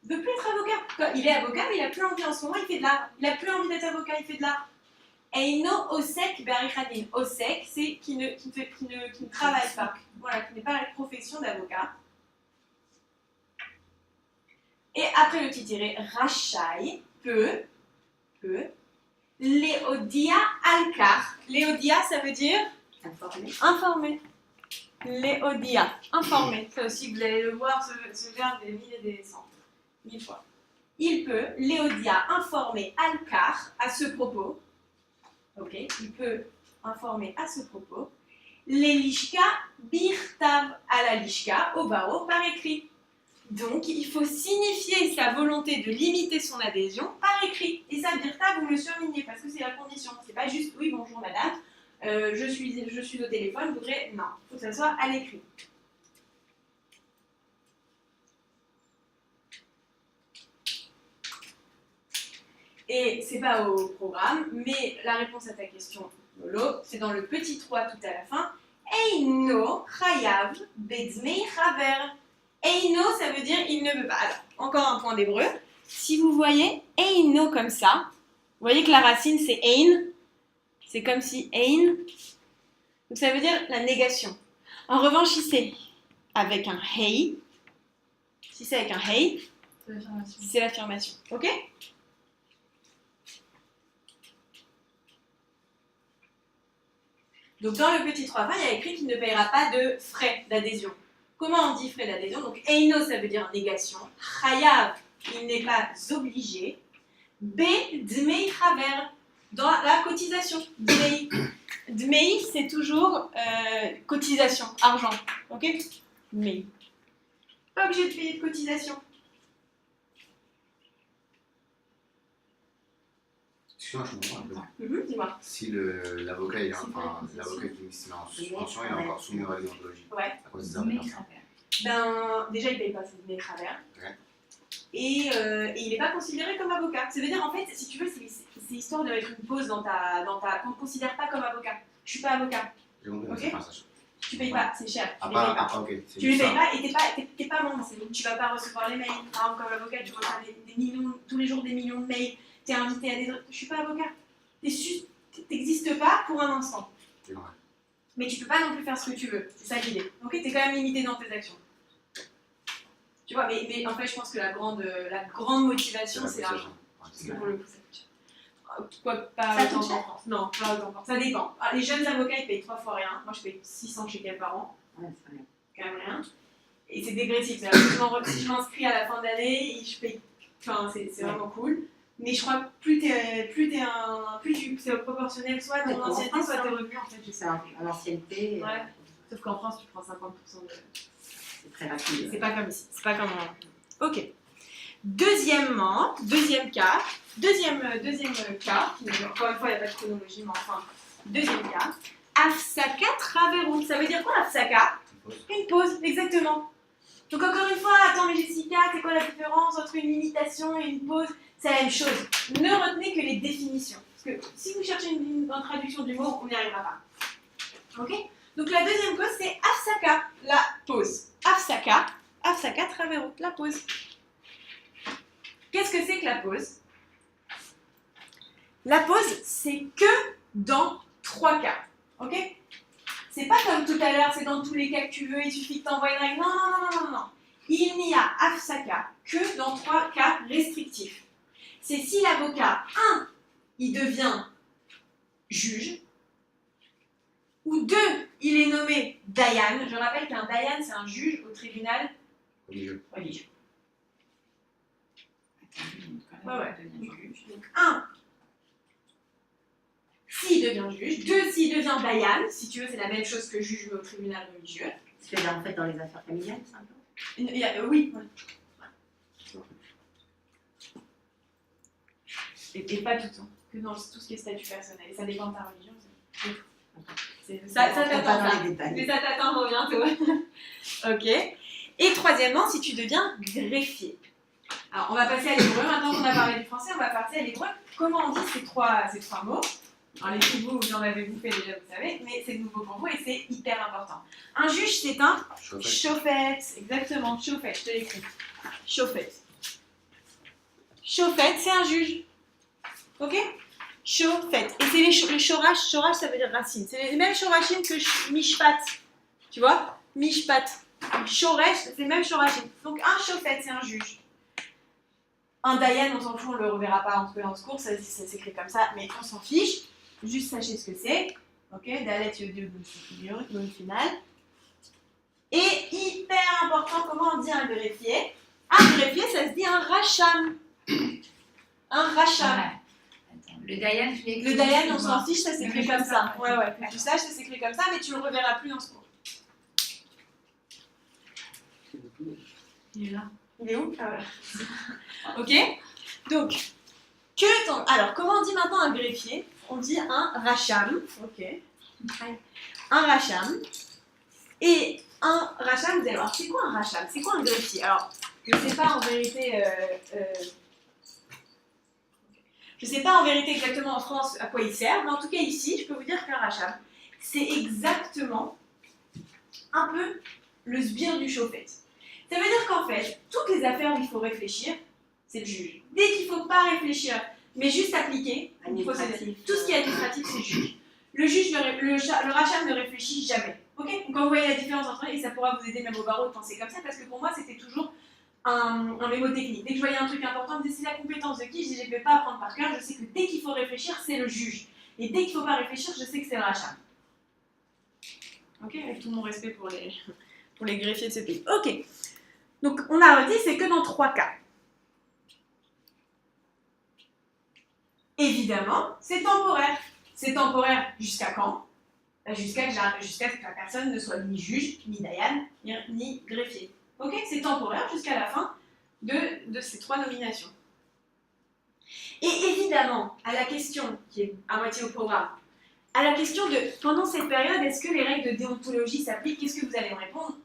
veut plus être avocat. Il est avocat, mais il n'a plus envie en ce moment, il fait de l'art. Il n'a plus envie d'être avocat, il fait de l'art. Eino Osek Be'arichat Din. Osek, c'est qui ne travaille pas. Voilà, qui n'est pas la profession d'avocat. Et après le petit tiré, rachai, peut, Léodia alkar. Léodia, ça veut dire Informé. informer. Léodia, informer. Ça aussi, vous allez le voir, ce verbe des mille et des cents. 1000 fois. Il peut, Léodia, informer alkar à ce propos. Ok, il peut informer à ce propos. Les lishka birtav à la lishka, au barreau, par écrit. Donc, il faut signifier sa volonté de limiter son adhésion par écrit. Et ça, birtav, vous le surlignez parce que c'est la condition. C'est pas juste, oui, bonjour madame, je suis au téléphone, je voudrais. Non, il faut que ça soit à l'écrit. Et c'est pas au programme, mais la réponse à ta question, Lolo, c'est dans le petit 3 tout à la fin. Eino chayav bedzmei chaver. Eino, ça veut dire il ne veut pas. Alors, encore un point d'hébreu. Si vous voyez eino comme ça, vous voyez que la racine c'est ein. C'est comme si ein. Donc ça veut dire la négation. En revanche, si c'est avec un hei, c'est l'affirmation. Ok? Donc dans le petit 3 fin, il y a écrit qu'il ne payera pas de frais d'adhésion. Comment on dit frais d'adhésion? Donc eino, ça veut dire négation. Chayav, il n'est pas obligé. B, dmei chaver, dans la cotisation. Dmei. Dmei, c'est toujours cotisation, argent. Ok? Dmei. Pas obligé de payer de cotisation. Excuse-moi, je comprends un peu. Dis-moi. Si l'avocat il est l'avocat qui met en suspension, il est encore soumis à la déontologie. Ouais. À cause des arguments. Ben, déjà, il ne paye pas ses dîners travers. Ouais. Et il n'est pas considéré comme avocat. Ça veut dire, en fait, si tu veux, c'est histoire de mettre une pause dans ta. Qu'on ne te considère pas comme avocat. Je ne suis pas avocat. J'ai compris, Ok. c'est pas ça. Tu ne payes pas, c'est cher. Tu Ah, ne les payes pas. ok. C'est Tu ne les juste payes ça. pas et tu n'es pas membre. Tu ne vas pas recevoir les mails. Par exemple, comme avocat, tu reçois des millions, tous les jours des millions de mails. Tu es invité à des autres. Je ne suis pas avocat. Tu n'existes pas pour un instant. C'est vrai. Mais tu peux pas non plus faire ce que tu veux. C'est ça l'idée. Ok, tu es quand même limité dans tes actions. Tu vois, mais en fait, je pense que la grande motivation, c'est l'argent. Parce que pour le coup, ça coûte cher. Quoi, pas Ça autant coûte cher qu'en France. Non, pas autant qu'en France. Ça dépend. Ah, les jeunes avocats, ils payent 3 fois rien. Moi, je paye 600 shekels par an. Ouais, c'est vrai. Quand même rien. Et c'est dégressif. C'est-à-dire que si je m'inscris à la fin d'année, je paye. Enfin, c'est vraiment cool. Mais je crois que plus c'est proportionnel, soit ton ancienneté, soit tes revenus, en fait, je sais. C'est en ancienneté. Ouais. Sauf qu'en France, tu prends 50% de. C'est très rapide. C'est pas comme ici. C'est pas comme en. Ok. Deuxième cas, encore une fois, il n'y a pas de chronologie, mais enfin, deuxième cas. Afsaka traverou. Ça veut dire quoi, afsaka? Une pause, exactement. Donc encore une fois, attends, mais Jessica, c'est quoi la différence entre une limitation et une pause? C'est la même chose. Ne retenez que les définitions. Parce que si vous cherchez une traduction du mot, on n'y arrivera pas. Ok? Donc la deuxième cause, c'est afsaka, la pause. Afsaka traverou, la pause. Qu'est-ce que c'est que la pause? La pause, c'est que dans 3 cas. Ok? C'est pas comme tout à l'heure, c'est dans tous les cas que tu veux, il suffit que tu envoies une règle. Non. Il n'y a afsaka que dans 3 cas restrictifs. C'est si l'avocat, 1, il devient juge, ou 2, il est nommé dayan. Je rappelle qu'un dayan, c'est un juge au tribunal Religieux. religieux. Ouais. Donc 1, s'il devient juge, 2, s'il devient dayan, si tu veux, c'est la même chose que juge au tribunal religieux. C'est en fait dans les affaires familiales, c'est un peu. Oui. Et pas tout le temps, que dans tout ce qui est statut personnel. Et ça dépend de ta religion. Ça On va t'attend, pas dans ça. les détails. Mais ça t'attend bientôt. Ok. Et troisièmement, si tu deviens greffier. Alors, on va passer à l'hébreu. Maintenant qu'on a parlé du français, on va passer à l'hébreu. Comment on dit ces trois mots? Alors, les petits bouts, vous en avez bouffé déjà, vous savez, mais c'est nouveau pour vous et c'est hyper important. Un juge, c'est un chauffet. Exactement, chauffet, je te l'écris. Chauffet. Chauffet, c'est un juge. Ok? Chauffet. Et c'est le shorash, ça veut dire racine. C'est les mêmes shorashim que mishpat. Tu vois? Mishpat. Shoresh, c'est le même shorashim. Donc un chauffet, c'est un juge. Un Dayan, on s'en fout, on ne le reverra pas en ce cours, ça s'écrit comme ça, mais on s'en fiche. Juste sachez ce que c'est. Ok, Dalet Yodiud Nun final. Et hyper important, comment on dit un greffier? Un greffier, ça se dit un racham. Un racham. Ouais. Attends, le Dayan, tu l'écris. Le Dayan, on s'en fiche, ça s'écrit Mais comme je ça. sais. Ouais, ouais, que tu saches, ça s'écrit comme ça, mais tu le reverras plus dans ce cours. Il est là. Il est où? Ah, voilà. Ok? Donc, alors, comment on dit maintenant un greffier? On dit un racham. Ok. Un racham. Et un racham, vous allez voir, c'est quoi un racham? C'est quoi un greffier? Alors, je ne sais pas en vérité. Je ne sais pas en vérité exactement en France à quoi il sert, mais en tout cas ici, je peux vous dire qu'un racham, c'est exactement un peu le sbire du chauffet. Ça veut dire qu'en fait, toutes les affaires où il faut réfléchir, c'est le juge. Dès qu'il ne faut pas réfléchir, mais juste appliquer, il faut tout ce qui est administratif, c'est le juge. Le juge, le racham ne réfléchit jamais. Ok? Donc quand vous voyez la différence entre eux, et ça pourra vous aider même au barreau de penser comme ça, parce que pour moi, c'était toujours un mémo technique. Dès que je voyais un truc important, je me disais c'est la compétence de qui? Je dis je ne vais pas apprendre par cœur, je sais que dès qu'il faut réfléchir, c'est le juge. Et dès qu'il ne faut pas réfléchir, je sais que c'est le racham. Ok? Avec tout mon respect pour les greffiers de ce pays. Ok. Donc on a redit, c'est que dans 3 cas. Évidemment, c'est temporaire. C'est temporaire jusqu'à quand? Jusqu'à ce que la personne ne soit ni juge, ni dayan, ni greffier. Ok? C'est temporaire jusqu'à la fin de ces 3 nominations. Et évidemment, à la question, qui est à moitié au programme, à la question de, pendant cette période, est-ce que les règles de déontologie s'appliquent? Qu'est-ce que vous allez me répondre?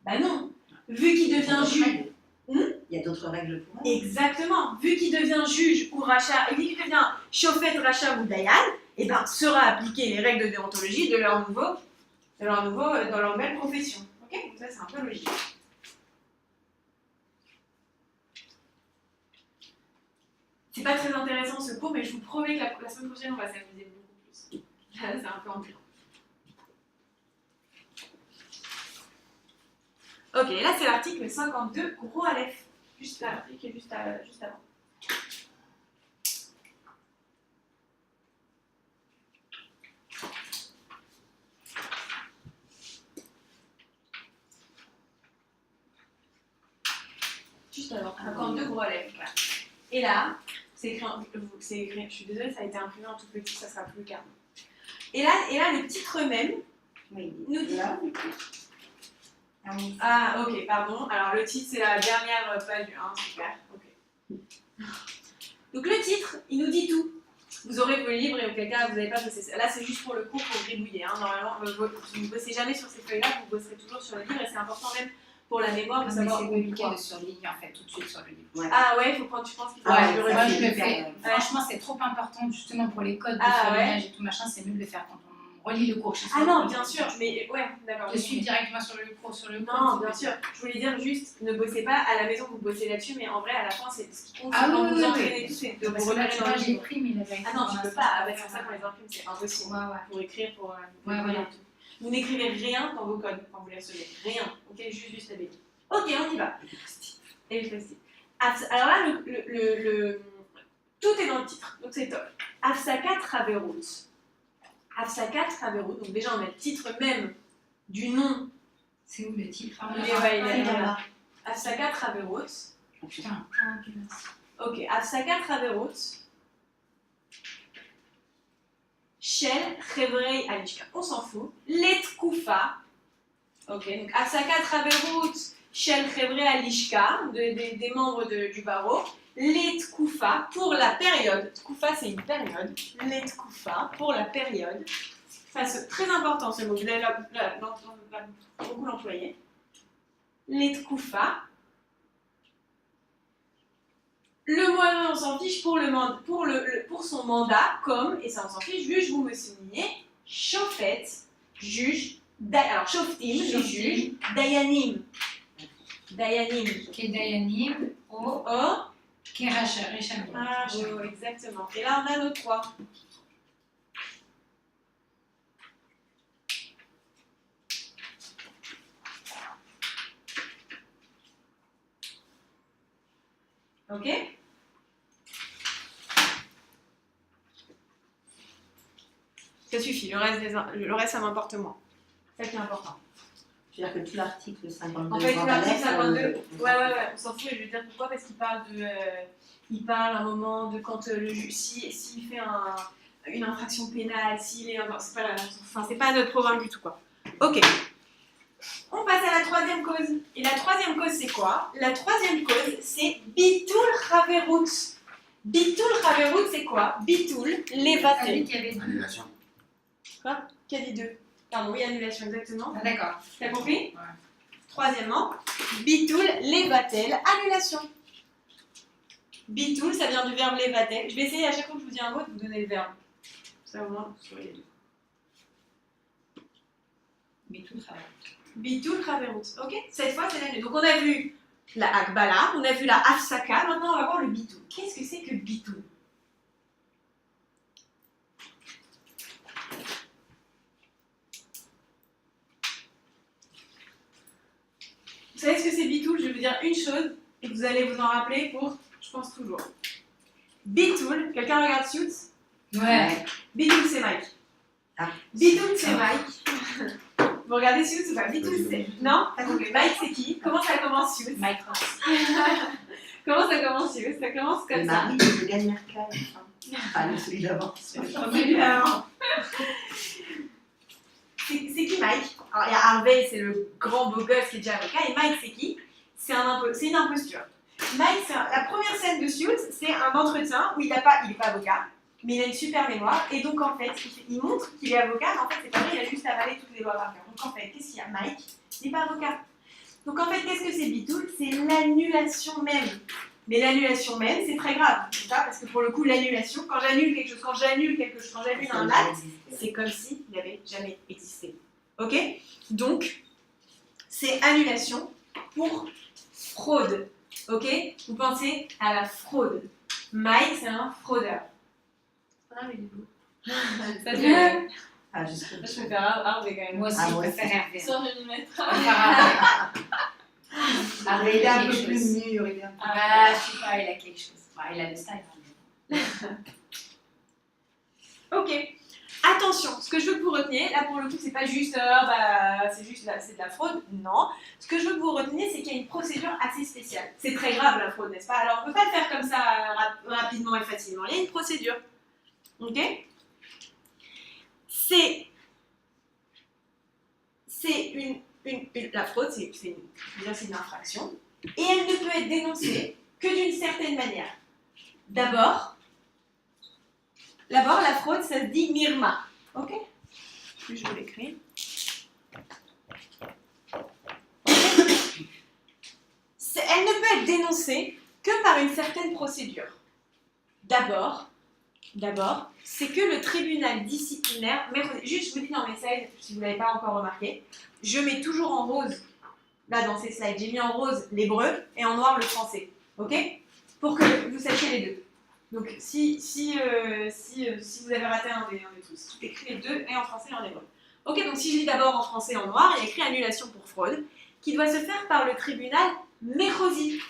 Bah non. Vu qu'il devient juge... Il y a d'autres règles pour eux. Exactement. Vu qu'il devient juge ou rachat, et vu qu'il devient chauffette, rachat ou dayan, eh ben, sera appliqué les règles de déontologie de leur dans leur nouvelle profession. Ok? Donc ça, c'est un peu logique. C'est pas très intéressant ce cours, mais je vous promets que la semaine prochaine, on va s'amuser beaucoup plus. Là, c'est un peu ambiant. Ok, là c'est l'article 52, gros Aleph. Juste là, l'article est juste avant. Juste avant, 52, gros Aleph. Voilà. Et là, c'est écrit, je suis désolée, ça a été imprimé en tout petit, ça sera plus calme. Et là, le titre même nous dit... Ah, ok, pardon. Alors, le titre, c'est la dernière page du 1, super. Ok. Donc, le titre, il nous dit tout. Vous aurez vos livres et auquel cas, vous n'avez pas bossé. Là, c'est juste pour le cours, pour gribouiller. Hein. Normalement, vous ne bossez jamais sur ces feuilles-là, vous bosserez toujours sur le livre et c'est important même pour la mémoire de savoir. C'est compliqué de surligner en fait tout de suite sur le livre. Ouais. Ah ouais, faut prendre, tu penses qu'il faut Ouais, du moi recul. je le fais. Franchement, c'est trop important justement pour les codes de surlignage et tout machin, c'est mieux de le faire quand on relit le cours chez soi. Ah non, bien sûr, mais ouais, d'accord. De suivre directement sur le cours, Non, bien sûr. Je voulais dire juste, ne bossez pas à la maison, vous bossez là-dessus, mais en vrai, à la fin, c'est ce qui compte. Ah c'est quand oui, vous oui, entraînez oui. tout, c'est de Parce vous que là, remettre tu dans vois, le j'ai livre. pris, mais il avait. Ah non, tu peux pas. Ah bah, c'est pour ça qu'on les imprime, c'est impossible. Ouais, ouais. Pour écrire, pour. Ouais, voilà. Vous n'écrivez rien dans vos codes quand vous les recevez. Rien. Ok, juste du stabile. Ok, on y va. Et le post-it. Alors là, tout est dans le titre, donc c'est top. Afsakat Raverut. Afsakat Raverut. Donc déjà, on a le titre même du nom. C'est où le titre? Il est là. Afsakat Raverut. Oh, putain. Ah, ok, merci. Ok, Afsakat Raverut. Shel Chevrei Alishka. On s'en fout. Let Koufa. Ok, donc Afsakat Raverut. Shel Chevrei Alishka, des membres du barreau. Let Koufa, pour la période. Koufa, c'est une période. Let Koufa, pour la période. Ça, c'est très important ce mot. Vous allez beaucoup l'employer. Let Koufa. Le moyen, on s'en fiche pour son mandat, comme, et ça on s'en fiche, juge, vous me soulignez, Shofet, juge, alors Shoftim, les juges, Dayanim. Dayanim. Kedayanim, O, Kerachamim. Ah, exactement. Et là, on a nos 3. Ok? Ça suffit, le reste ça m'importe moins. C'est ça qui est important. Je veux dire que tout l'article 52. En fait, tout l'article 52, ouais. on s'en fout, et je vais dire pourquoi, parce qu'il parle de. Il parle à un moment de quand le juge. S'il fait une infraction pénale, s'il est. C'est pas notre programme du tout, quoi. Ok. On passe à la troisième cause. Et la troisième cause, c'est quoi? La troisième cause, c'est Bitul Haverut. Bitul Haverut, c'est quoi? Bitul, Levatel. Annulation. Quoi? Qui a dit deux? Pardon, oui, annulation, exactement. Ah, d'accord. T'as compris? Ouais. Troisièmement, Bitul, Levatel, annulation. Bitul, ça vient du verbe Levatel. Je vais essayer à chaque fois que je vous dis un mot de vous donner le verbe. Ça au moins, vous saurez les deux. Bitul Haverut. Bitul Haverut. Ok? Cette fois, c'est l'annulation. Donc on a vu la Akbala, on a vu la Afsaka, maintenant on va voir le Bitul. Qu'est-ce que c'est que Bitul? Vous savez ce que c'est Bitul? Je vais vous dire une chose et vous allez vous en rappeler pour, je pense, toujours. Bitul, quelqu'un regarde Suits? Ouais. Bitul, c'est Mike. Ah. Bitul, c'est Mike. Vous regardez Suits ou pas? Bitul, c'est... Non? T'as compris. Mike, c'est qui? Comment ça commence, Suits? Mike Ross. Comment ça commence, Suits? Ça commence Le comme ça. mari de Yann Merkel. Enfin, le celui d'avant. Évidemment. C'est qui Mike? Alors, il y a Harvey, c'est le grand beau gosse qui est déjà avocat. Et Mike, c'est qui? C'est une imposture. Mike, la première scène de Suits, c'est un entretien où il est pas avocat, mais il a une super mémoire. Et donc, en fait, il montre qu'il est avocat, mais en fait, c'est pas vrai, il a juste avalé toutes les lois par cœur. Donc, en fait, qu'est-ce qu'il y a? Mike, il n'est pas avocat. Donc, en fait, qu'est-ce que c'est Bitul? C'est l'annulation même. Mais l'annulation même, c'est très grave. C'est ça, parce que pour le coup, l'annulation, quand j'annule un acte, c'est comme s'il n'avait jamais existé. Ok? Donc, c'est annulation pour fraude. Ok? Vous pensez à la fraude. Mike, c'est un fraudeur. Ah, mais du coup. Ça te fait. Ah, juste. Je préfère Harvey quand même. Moi aussi, Ah, je moi préfère Hervé. Sans millimètre. Ah, mais il est un peu plus mûr. Il est un peu... Ah, je sais pas, il a quelque chose. Enfin, il a le style. Hein. Ok. Attention, ce que je veux que vous reteniez, là pour le coup, c'est pas juste, c'est de la fraude. Non. Ce que je veux que vous reteniez, c'est qu'il y a une procédure assez spéciale. C'est très grave la fraude, n'est-ce pas? Alors on peut pas le faire comme ça rapidement et facilement. Il y a une procédure. Ok? La fraude, c'est une infraction. Et elle ne peut être dénoncée que d'une certaine manière. D'abord, la fraude, ça se dit mirma. Ok? Puis je vous l'écris. Elle ne peut être dénoncée que par une certaine procédure. D'abord, c'est que le tribunal disciplinaire... Juste, je vous dis dans mes slides, si vous ne l'avez pas encore remarqué, je mets toujours en rose, là dans ces slides, j'ai mis en rose l'hébreu et en noir le français. Ok? Pour que vous sachiez les deux. Donc, si vous avez raté un des tous, tout écrit les deux, et en français et en hébreu. Ok, donc si je lis d'abord en français et en noir, il y a écrit annulation pour fraude, qui doit se faire par le tribunal Mechozi.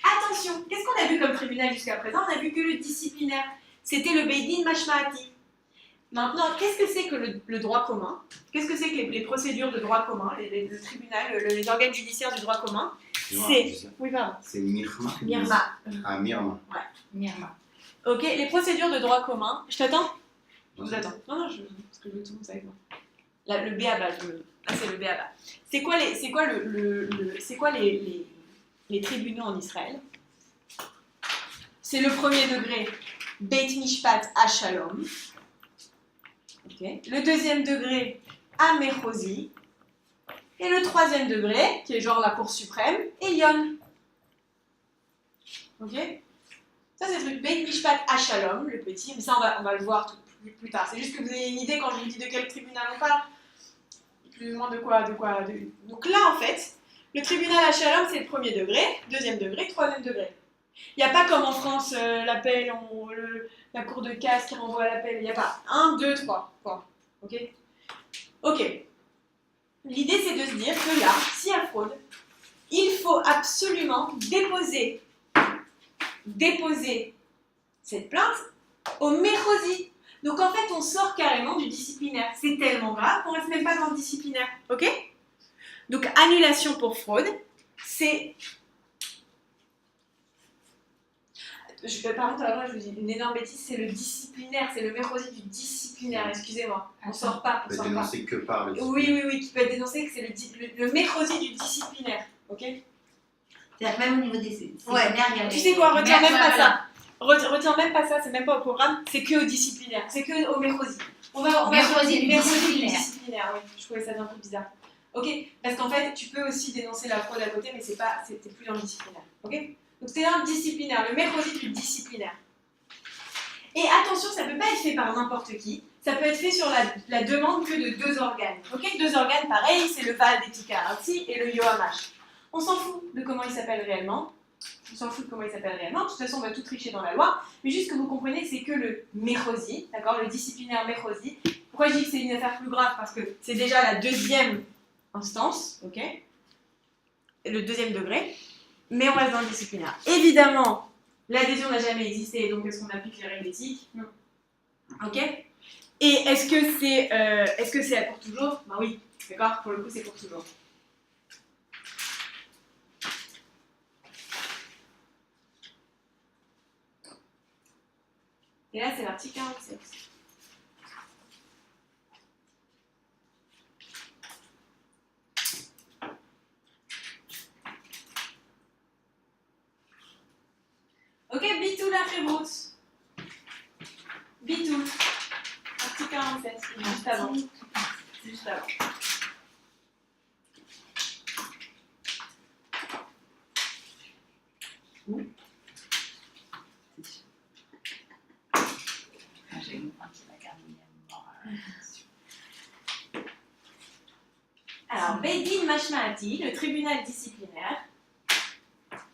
Attention, qu'est-ce qu'on a vu comme tribunal jusqu'à présent? On a vu que le disciplinaire. C'était le Beidin Mashma'ati. Maintenant, qu'est-ce que c'est que le droit commun? Qu'est-ce que c'est que les procédures de droit commun, le tribunal, les organes judiciaires du droit commun? C'est... Oui, pardon. C'est Mirma. Mirma. Ah, Mirma. Ouais. Mirma. Ok, les procédures de droit commun. Je t'attends? Je vous attends. Non, parce que je veux tout le monde avec moi. Là, le B.A.B.A. Là, c'est le B.A.B.A. C'est quoi les tribunaux en Israël? C'est le premier degré, Beit Mishpat Shalom. Okay. Le deuxième degré, Mechozi. Et le troisième degré, qui est genre la Cour suprême, Elyon. Ok? Ça, c'est le truc Beit Mishpat Shalom, le petit, mais ça, on va le voir plus tard. C'est juste que vous ayez une idée quand je vous dis de quel tribunal on parle. Plus ou moins de quoi. Donc là, en fait, le tribunal Shalom, c'est le premier degré, deuxième degré, troisième degré. Il n'y a pas comme en France, l'appel, la cour de casse qui renvoie à l'appel. Il n'y a pas 1, 2, 3. Quoi. Ok? Ok. L'idée, c'est de se dire que là, s'il y a fraude, il faut absolument déposer cette plainte au Mechozi. Donc en fait, on sort carrément du disciplinaire. C'est tellement grave qu'on reste même pas dans le disciplinaire. Ok? Donc annulation pour fraude, c'est... Par contre, alors, je vous dis une énorme bêtise, c'est le disciplinaire, c'est le mercredi du disciplinaire, excusez-moi. On sort pas, on peut être sort pas. dénoncé que par le Oui, qui peut être dénoncé, que c'est le mercredi du disciplinaire. Ok? C'est-à-dire que même au niveau des Ouais. séminaires, il y a Tu des- sais quoi, retiens même pas voilà. ça. Retiens même pas ça, c'est même pas au programme, c'est que au disciplinaire, c'est que au mercredi. On va Mercredi du mercredi disciplinaire. oui. Je trouvais ça un peu bizarre. Ok? Parce qu'en fait, tu peux aussi dénoncer la fraude à côté, mais t'es plus dans le disciplinaire. Ok? Donc c'est dans le disciplinaire, le mercredi du disciplinaire. Et attention, ça peut pas être fait par n'importe qui, ça peut être fait sur la demande que de 2 organes. Ok? 2 organes, pareil, c'est le VAD Etika Arti et le Yoamash. On s'en fout de comment il s'appelle réellement. On s'en fout de comment il s'appelle réellement. De toute façon, on va tout tricher dans la loi. Mais juste que vous compreniez que c'est que le mercredi, d'accord, le disciplinaire mercredi. Pourquoi je dis que c'est une affaire plus grave? Parce que c'est déjà la 2e instance, ok, le 2e degré. Mais on reste dans le disciplinaire. Évidemment, l'adhésion n'a jamais existé, donc est-ce qu'on applique les règles éthiques? Non. Ok? Et est-ce que c'est pour toujours? Ben oui, d'accord, pour le coup, c'est pour toujours. Et là, c'est l'article 47. Ok, Bitou la Fébrousse. Bitou. Article 47, juste avant. Juste avant. J'ai une partie de la gardienne. Alors, Bedin Mashmaati, le tribunal disciplinaire.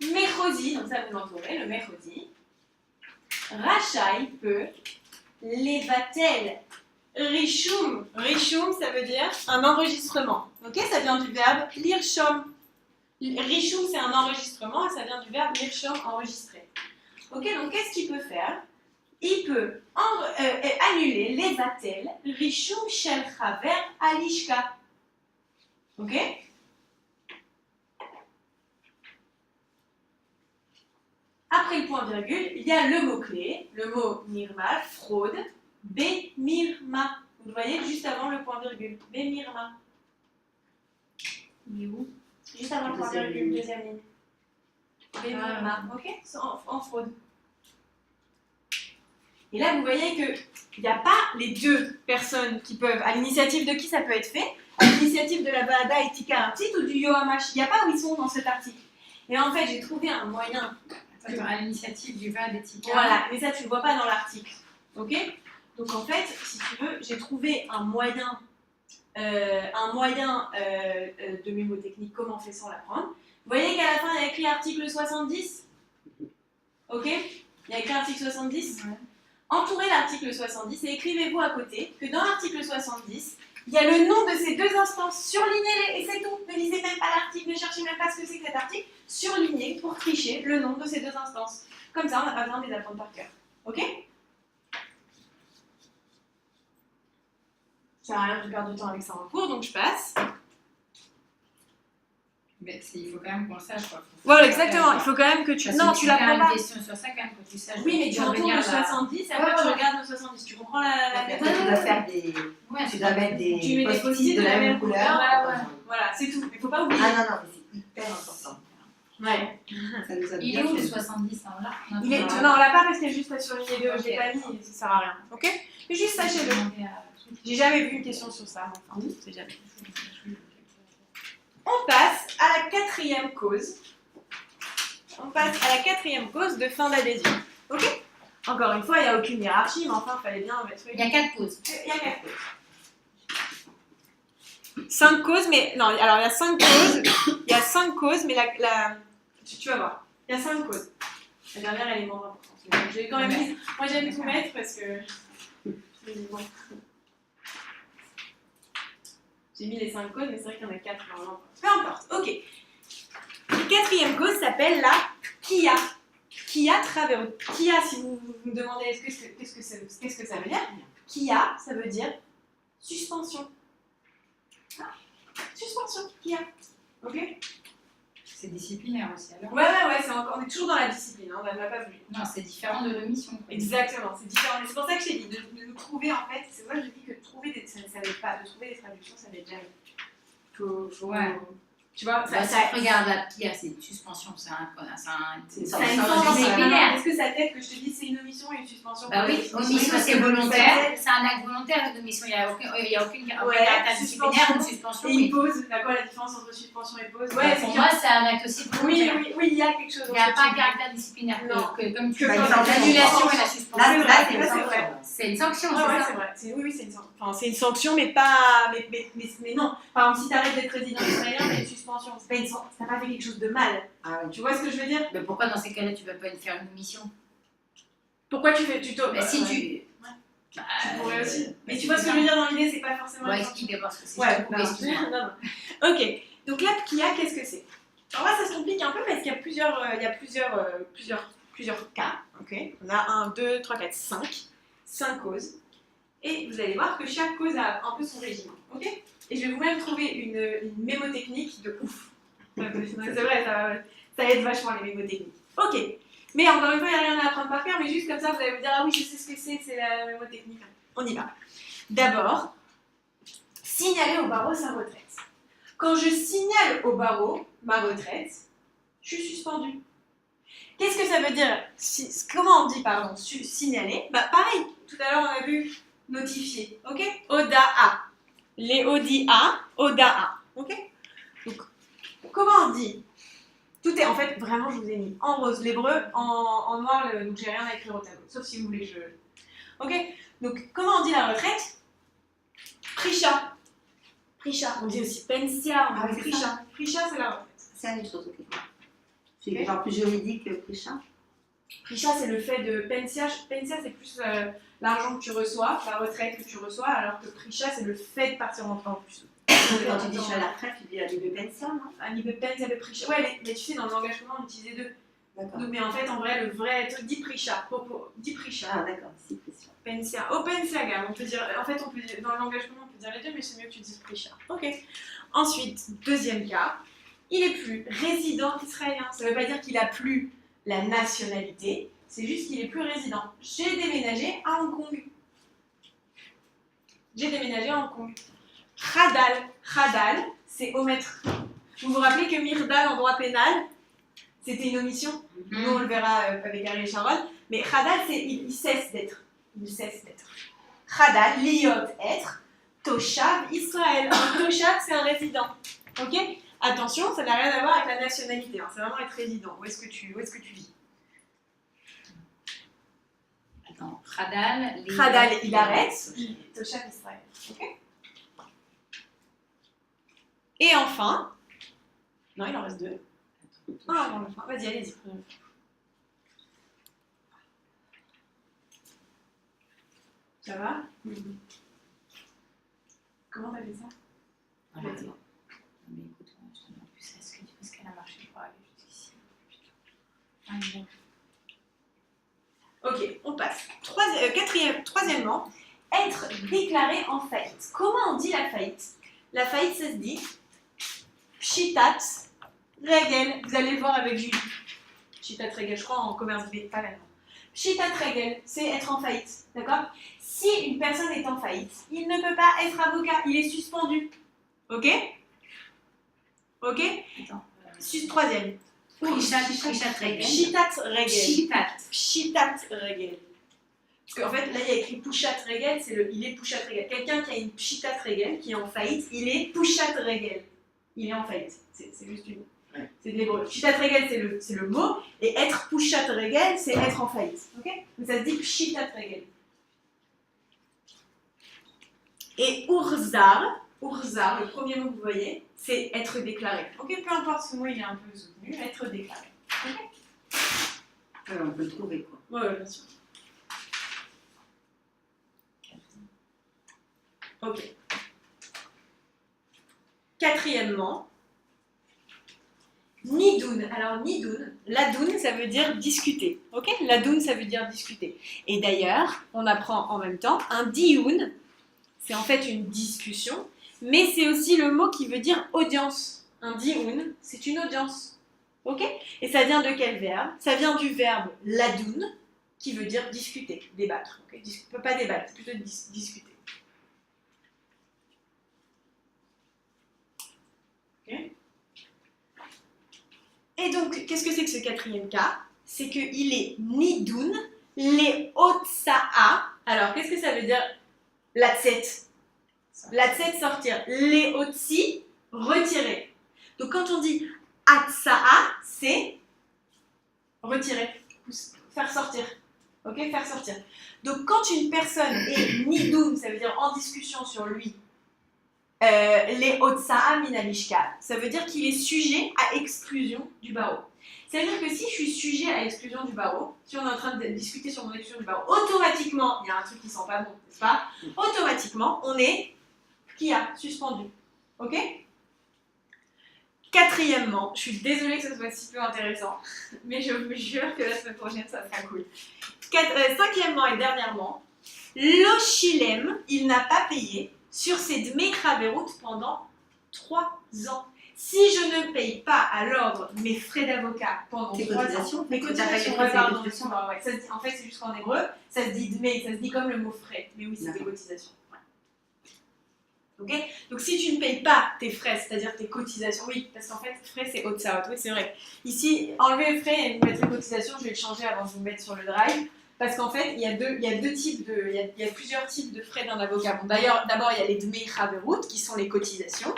Mercredi, donc ça vous l'entourez, le mercredi. Rachai peut, levatel, rishum. Rishum, ça veut dire un enregistrement. Ok, ça vient du verbe lirshom. Rishum, c'est un enregistrement et ça vient du verbe lirshom, enregistrer. Ok, donc qu'est-ce qu'il peut faire? Il peut annuler levatel, rishum shel chaver alishka. Ok? Après le point-virgule, il y a le mot-clé, le mot mirma, fraude, B-mirma. Vous le voyez juste avant le point-virgule, B-mirma. Il est où? Juste avant le point-virgule, deuxième ligne. B-mirma, ok? En fraude. Et là, vous voyez qu'il n'y a pas les 2 personnes qui peuvent, à l'initiative de qui ça peut être fait, à l'initiative de la Baada Etika Artit ou du Yoamash. Il n'y a pas où ils sont dans cet article. Et en fait, j'ai trouvé un moyen. Attends, à l'initiative du VAD Etika. Voilà, mais ça tu le vois pas dans l'article. Ok? Donc en fait, si tu veux, j'ai trouvé un moyen de mémotechnique, comment on fait sans l'apprendre. Vous voyez qu'à la fin, il y a écrit article 70? Ok? Il y a écrit article 70? Ouais. Entourez l'article 70 et écrivez-vous à côté que dans l'article 70, il y a le nom de ces 2 instances. Surlignez-les et c'est tout. Ne lisez même pas l'article, ne cherchez même pas ce que c'est que cet article. Surlignez pour tricher le nom de ces 2 instances. Comme ça, on n'a pas besoin de les apprendre par cœur. Ok? Ça sert à rien de perdre du temps avec ça en cours, donc je passe. Mais il faut quand même qu'on le sache, quoi. Voilà, exactement. Il faut quand même que tu... Non, tu l'apprends pas. une question sur ça, quand même, que tu saches. Oui, mais tu entoures le 70 et après tu regardes le 70. Tu comprends la Tu méthode? dois faire des. Ouais, Tu dois mettre des Tu mets des post-it de la même couleur. Ouais. Voilà, c'est tout. Mais il faut pas oublier. Ah non, mais c'est hyper important. Ouais. Ça nous a Il bien est où le fait. 70 hein, là Il est... Non, on l'a pas parce qu'il y a juste à surligner 2. Je l'ai pas mis, ça sert à rien. Ok? Mais juste sachez-le. J'ai jamais vu une question sur ça. Enfin, c'est jamais. On passe à la 4e cause. On passe à la 4e cause de fin d'adhésion. Ok? Encore une fois, il n'y a aucune hiérarchie, mais enfin, il fallait bien mettre une. Il y a 4 causes. Il y a 4 causes. 5 causes, mais. Non, alors il y a 5 causes. Il y a 5 causes, mais tu vas voir. Il y a 5 causes. La dernière, elle est moins importante. J'ai quand même mis. Moi, j'aime tout mettre parce que. Bon. J'ai mis les 5 causes, mais c'est vrai qu'il y en a 4 normalement. Peu importe, ok. La 4e cause s'appelle la Kia. Kia Travero. Kia, si vous me demandez qu'est-ce que ça veut dire, Kia, ça veut dire suspension. Ah, suspension, Kia. Ok? C'est disciplinaire aussi, alors. Ouais, on est toujours dans la discipline, hein, on n'a pas voulu. Non, c'est différent de l'omission. Exactement, c'est différent. Mais c'est pour ça que je t'ai dit, de trouver en fait, c'est pour ça que je dis que trouver ça n'aide pas, de trouver des traductions, ça n'aide jamais. Ouais. Tu vois, Bah, si tu regardes la Kia, c'est une suspension, c'est C'est ça a une Ça, sanction c'est disciplinaire. Est-ce que ça t'aide que je te dise c'est une omission et une suspension? Bah oui, omission c'est volontaire, c'est un acte volontaire, une omission, il n'y a aucun caractère disciplinaire, une suspension. Et une pause, d'accord, la différence entre suspension et pause? Ouais, pour moi, c'est un acte aussi volontaire. Oui, il y a quelque chose. Il n'y a pas un caractère disciplinaire Non. comme tu Que dis, comme l'annulation et la Là, suspension. là, c'est là, une c'est vrai. sanction. C'est une sanction, Ah ouais, c'est c'est ça. vrai. Oui, c'est une sanction. Enfin, c'est une sanction, mais pas. Mais non. Par exemple, si t'arrêtes d'être résident israélien, t'as une suspension. C'est pas une sanction. T'as pas fait quelque chose de mal. Ah oui. Tu vois ce que je veux dire? Mais pourquoi dans ces cas-là, tu ne vas pas faire une omission? Pourquoi tu fais. Tu Si ouais. tu. Bah, Tu pourrais aussi. Mais tu vois ce que je veux dire dans l'idée, c'est pas forcément. Bon, une sanction. explique d'abord ce que c'est. Ouais, Je te coupe, excuse-moi. non. Ok. Donc là, Kia, qu'est-ce que c'est? Alors là, ça se complique un peu parce qu'il y a plusieurs cas. Ok. On a 1, 2, 3, 4, 5 causes. Et vous allez voir que chaque cause a un peu son régime. Ok. Et je vais vous-même trouver une mémotechnique de ouf. C'est vrai, ça aide vachement les mémotechniques. Ok. Mais encore une fois, il n'y a rien à apprendre par cœur, mais juste comme ça, vous allez vous dire ah oui, je sais ce que c'est la mémotechnique. On y va. D'abord, signaler au barreau sa retraite. Quand je signale au barreau ma retraite, je suis suspendu. Qu'est-ce que ça veut dire? Comment on dit, pardon, signaler? Bah pareil, tout à l'heure on a vu notifier, ok? ODA. Les ODA, ODA, ok? Donc, comment on dit? Tout est, en fait, vraiment, je vous ai mis en rose l'hébreu, en noir, donc j'ai rien à écrire au tableau, sauf si vous voulez que je... Ok? Donc, comment on dit la retraite? Prisha. Prisha, on dit aussi pensia, on Ah dit oui, c'est prisha. Prisha, c'est la retraite. C'est la même chose, ok. C'est genre plus juridique que Prisha. Prisha, c'est le fait de pensia. Pensia, c'est plus l'argent que tu reçois, la retraite que tu reçois, alors que prisha, c'est le fait de partir en plus. Quand tu dis je suis à la retraite, tu dis à l'IB pension, non? À niveau pensia, le prisha. Ouais, mais tu sais, dans le langage commun, on utilise les deux. D'accord. Donc, mais en fait, en vrai, le vrai truc dit prisha. Dit prisha. Ah, d'accord, si, Prisha. Pensia. Oh, pensia, gars. On peut dire, en fait, on peut dire, dans le langage commun, on peut dire les deux, mais c'est mieux que tu dises prisha. Ok. Ensuite, deuxième cas, il est plus résident israélien. Ça ne veut pas dire qu'il a plus la nationalité, c'est juste qu'il est plus résident. J'ai déménagé à Hong Kong. Khadal, c'est omettre. Vous vous rappelez que mirdal en droit pénal, c'était une omission. Nous, on le verra avec Ariel Sharon. Mais khadal, c'est il cesse d'être. Khadal, liot, être. Toshav, Israël. Un toshav, c'est un résident. Ok? Attention, ça n'a rien à voir avec la nationalité. Hein. C'est vraiment être résident. Où est-ce que tu vis? Attends, Khadal, Il arrête. Toshav, Israël. Ok? Et enfin, non, il en reste 2. Ah, avant la fin. Vas-y, allez-y. Ça va? Comment t'as fait ça? Voilà. Mais écoute, je te demande plus est-ce qu'elle a marché pour aller jusqu'ici. Putain. Ok, on passe. Troisièmement, être déclaré en faillite. Comment on dit la faillite? La faillite, ça se dit pshitat regel. Vous allez le voir avec Julie. Pshitat regel, je crois en commerce pas vraiment. Pshitat regel, c'est être en faillite. D'accord? Si une personne est en faillite, il ne peut pas être avocat, il est suspendu. Ok? Ok? Attends. Troisième. Prishat regel. Pshitat regel. Pshitat. Pshitat regel. Parce qu'en fait, là, il y a écrit pushat regel, il est pushat regel. Quelqu'un qui a une pshitat regel, qui est en faillite, il est pushat regel. Il est en faillite. C'est juste une. Ouais. C'est de l'hébreu. Pshitat regel, c'est le mot, et être pushat regel, c'est être en faillite. Ok? Donc ça se dit pshitat regel. Et urzar, le premier mot que vous voyez, c'est être déclaré. Ok? Peu importe ce mot, il est un peu soutenu, être déclaré. Ok? Ouais, on peut le trouver, quoi. Ouais, bien sûr. Ok. Quatrièmement, Nidoun. Alors, nidoun, ladoun, ça veut dire discuter. Ok? Ladoun, ça veut dire discuter. Et d'ailleurs, on apprend en même temps un dioun, c'est en fait une discussion, mais c'est aussi le mot qui veut dire audience. Un dioun, c'est une audience. Ok? Et ça vient de quel verbe? Ça vient du verbe ladoun, qui veut dire discuter, débattre. Okay? Pas débattre, c'est plutôt discuter. Okay? Et donc, qu'est-ce que c'est que ce quatrième cas? C'est qu'il est nidoun, les otsa'a. Alors, qu'est-ce que ça veut dire latset? Latset, sortir. Les otsi, retirer. Donc, quand on dit atsa'a, c'est retirer, faire sortir. Ok, faire sortir. Donc, quand une personne est nidoun, ça veut dire en discussion sur lui, les otsa'a minalishka, ça veut dire qu'il est sujet à exclusion du barreau. C'est-à-dire que si je suis sujet à l'exclusion du barreau, si on est en train de discuter sur mon exclusion du barreau, automatiquement, il y a un truc qui sent pas bon, n'est-ce pas? Automatiquement, on est qui a suspendu. Ok? Quatrièmement, je suis désolée que ce soit si peu intéressant, mais je vous jure que la semaine prochaine, ça sera cool. Cinquièmement et dernièrement, l'oshilem, il n'a pas payé sur ses dmei chaverut pendant 3 ans. Si je ne paye pas à l'ordre mes frais d'avocat pendant 3 ans, mes cotisations, pardon, ouais, ça se dit, en fait c'est juste qu'en hébreu, ça se dit dmei, ça se dit comme le mot frais, mais oui c'est des cotisations. Okay? Donc si tu ne payes pas tes frais, c'est-à-dire tes cotisations, oui, parce qu'en fait, frais c'est otsaot, oui c'est vrai. Ici, enlever les frais et mettre les cotisations, je vais le changer avant de vous mettre sur le drive, parce qu'en fait, il y a plusieurs types de frais d'un avocat. Bon, d'ailleurs, d'abord, il y a les dmei chaverut, qui sont les cotisations,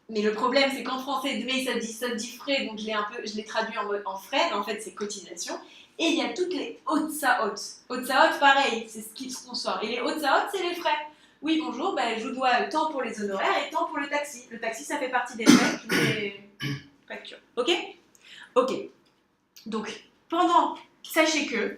mais le problème, c'est qu'en français, dmei, ça dit frais, donc je l'ai traduit en frais, mais en fait, c'est cotisation. Et il y a toutes les otsaot. Otsaot, pareil, c'est ce qu'on sort. Et les otsaot, c'est les frais. Oui, bonjour, ben, je vous dois tant pour les honoraires et tant pour le taxi. Le taxi, ça fait partie des frais, toutes les factures. Ok? Ok. Donc, sachez que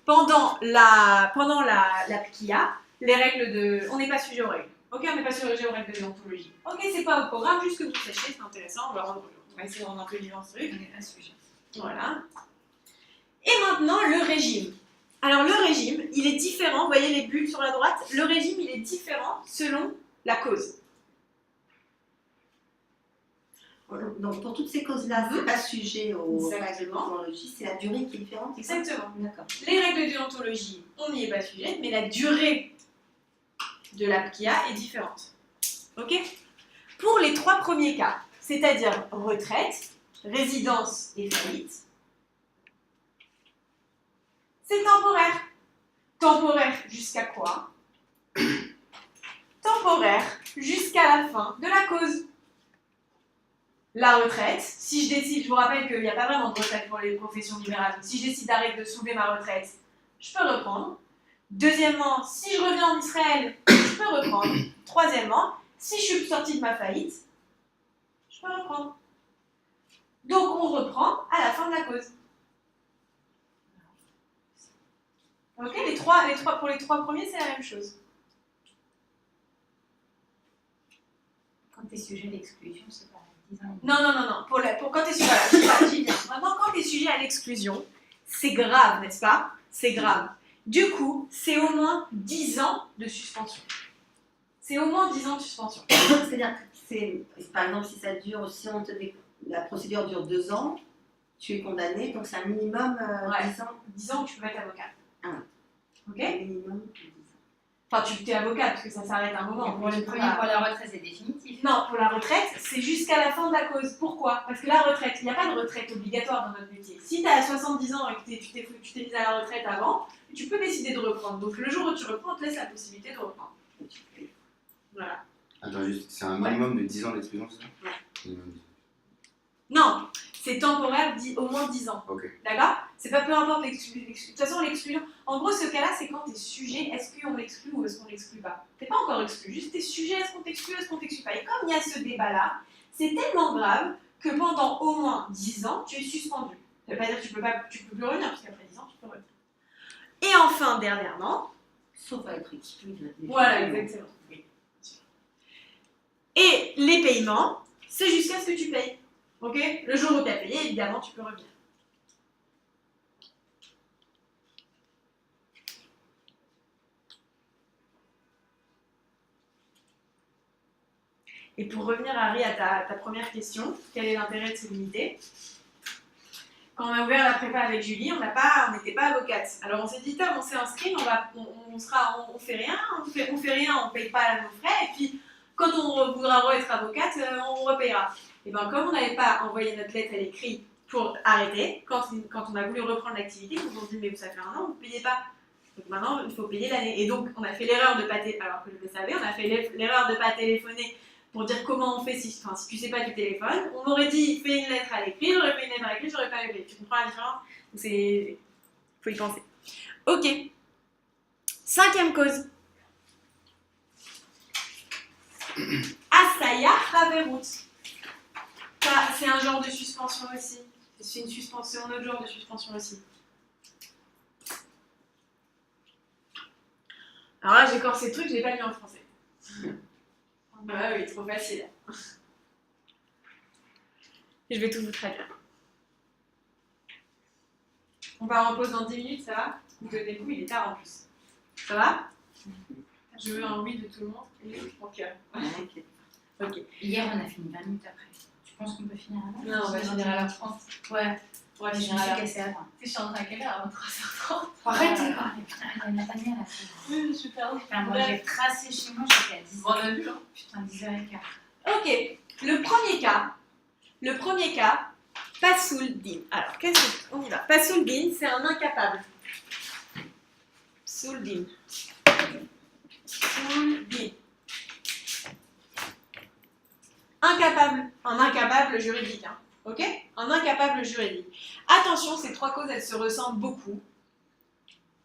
pendant la PKIA, les règles de... On n'est pas sujet aux règles. Ok, on n'est pas sujet aux règles de déontologie. Ok, c'est pas au programme, juste que vous sachiez, c'est intéressant. On va essayer de rendre un peu vivant ce truc. On est un sujet. Voilà. Et maintenant, le régime. Alors le régime, il est différent, vous voyez les bulles sur la droite, le régime il est différent selon la cause. Donc pour toutes ces causes-là, c'est pas sujet aux règles de Exactement. déontologie, c'est la durée qui est différente. c'est ça? Exactement. D'accord. Les règles de déontologie, on n'y est pas sujet, mais la durée de la PKIA est différente. Ok? Pour les 3 premiers cas, c'est-à-dire retraite, résidence et faillite, c'est temporaire. Temporaire jusqu'à quoi? Temporaire jusqu'à la fin de la cause. La retraite, si je décide, je vous rappelle qu'il n'y a pas vraiment de retraite pour les professions libérales, donc si je décide d'arrêter de soulever ma retraite, je peux reprendre. Deuxièmement, si je reviens en Israël, je peux reprendre. Troisièmement, si je suis sortie de ma faillite, je peux reprendre. Donc on reprend à la fin de la cause. Ok, pour les 3 premiers, c'est la même chose. Quand tu es sujet d'exclusion, c'est pareil. 10 ans. Non. Pour quand tu es sujet, voilà, j'y viens. Maintenant, quand tu es sujet à l'exclusion, c'est grave, n'est-ce pas? C'est grave. Du coup, c'est au moins 10 ans de suspension. C'est au moins 10 ans de suspension. C'est-à-dire que par exemple, si ça dure, la procédure dure 2 ans, tu es condamné, donc c'est un minimum 10 ans. 10 ans où tu peux être avocat. Ah. Ok? Un minimum 10 ans. Enfin, tu es avocat parce que ça s'arrête à un moment. Pour le premier, pour la retraite, c'est définitif. Non, pour la retraite, c'est jusqu'à la fin de la cause. Pourquoi? Parce que la retraite, il n'y a pas de retraite obligatoire dans notre métier. Si tu as 70 ans et que tu t'es mis à la retraite avant, tu peux décider de reprendre. Donc le jour où tu reprends, on te laisse la possibilité de reprendre. Voilà. Attends, juste, c'est un minimum de 10 ans d'exclusion, c'est ça? Ouais. Minimum de 10 ans. Non, c'est temporaire, au moins 10 ans. Ok. D'accord? C'est pas peu importe l'exclusion. De toute façon, l'exclusion. En gros, ce cas-là, c'est quand tu es sujet, est-ce qu'on l'exclut ou est-ce qu'on l'exclut pas? T'es pas encore exclu, juste tu es sujet, est-ce qu'on t'exclut, est-ce qu'on t'exclut pas? Et comme il y a ce débat-là, c'est tellement grave que pendant au moins 10 ans, tu es suspendu. Ça veut pas dire que tu peux plus revenir, parce qu'après 10 ans, tu peux revenir. Et enfin, dernièrement. Sauf à être exclu de la Voilà, exactement. Oui. Et les paiements, c'est jusqu'à ce que tu payes. Ok? Le jour où tu as payé, évidemment, tu peux revenir. Et pour revenir, Harry, à ta première question, quel est l'intérêt de se limiter? Quand on a ouvert la prépa avec Julie, on n'était pas avocate. Alors on s'est dit, Tom, on s'est inscrit, on fait rien, on paye pas nos frais, et puis quand on voudra être avocate, on repayera. Et bien comme on n'avait pas envoyé notre lettre à l'écrit pour arrêter, quand on a voulu reprendre l'activité, ils nous ont dit, mais ça fait un an, vous ne payez pas. Donc maintenant, il faut payer l'année. Et donc on a fait l'erreur de pas alors que je le savais, on a fait l'erreur de pas téléphoner pour dire comment on fait si tu sais pas du téléphone. On m'aurait dit fais une lettre à l'écrit, j'aurais fait une lettre à l'écrit, j'aurais pas eu. Tu comprends la différence? Faut y penser. Ok. 5e cause. Asaya Haverut. C'est un genre de suspension aussi. C'est une suspension, un autre genre de suspension aussi. Alors là, j'ai corsé le truc, je l'ai pas mis en français. Ah oui, trop facile. Et je vais tout vous traduire. On part en pause dans 10 minutes, ça va? Parce que du coup, il est tard en plus. Ça va? Je veux un oui de tout le monde et mon cœur. Ok. Hier, on a fini 20 minutes après. Tu penses qu'on peut finir à l'heure? Non, on va finir à l'heure 30. Ouais. On va Je me finir à suis l'heure. cassée avant. Tu sais, je suis rentrée à quelle heure? À 3h30. Arrête, elle n'a pas mis à la fin. Oui, je suis perdue. Enfin, moi, j'ai tracé chez moi, j'étais à 10h. On a vu, hein. Putain, 10h15. Ok. Le premier cas, Pasoul Din. Alors, on y va. Pasoul Din, c'est un incapable. Pasoul Din. Pasoul Din. Un incapable juridique, hein. Ok? Un incapable juridique. Attention, ces 3 causes, elles se ressemblent beaucoup.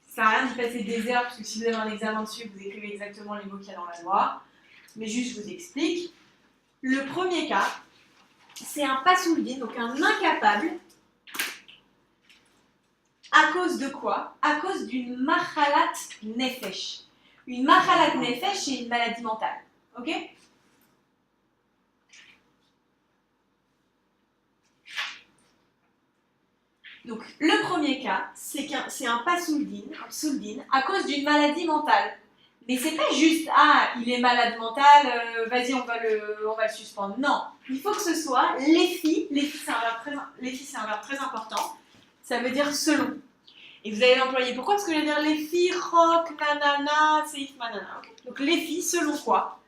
Ça n'a rien d'y passer des heures, parce que si vous avez un examen dessus, vous écrivez exactement les mots qu'il y a dans la loi. Mais juste, je vous explique. Le premier cas, c'est un pasoul din, donc un incapable. À cause de quoi? À cause d'une machalat nefesh. Une machalat nefesh, c'est une maladie mentale. Ok? Donc, le premier cas, c'est un pasoul din, à cause d'une maladie mentale. Mais c'est pas juste, il est malade mental, vas-y, on va le suspendre. Non, il faut que ce soit les filles, c'est un verbe très important, ça veut dire selon. Et vous allez l'employer, pourquoi? Parce que je vais dire les filles, rock, nanana, seif, manana. Okay. Donc, les filles, selon quoi?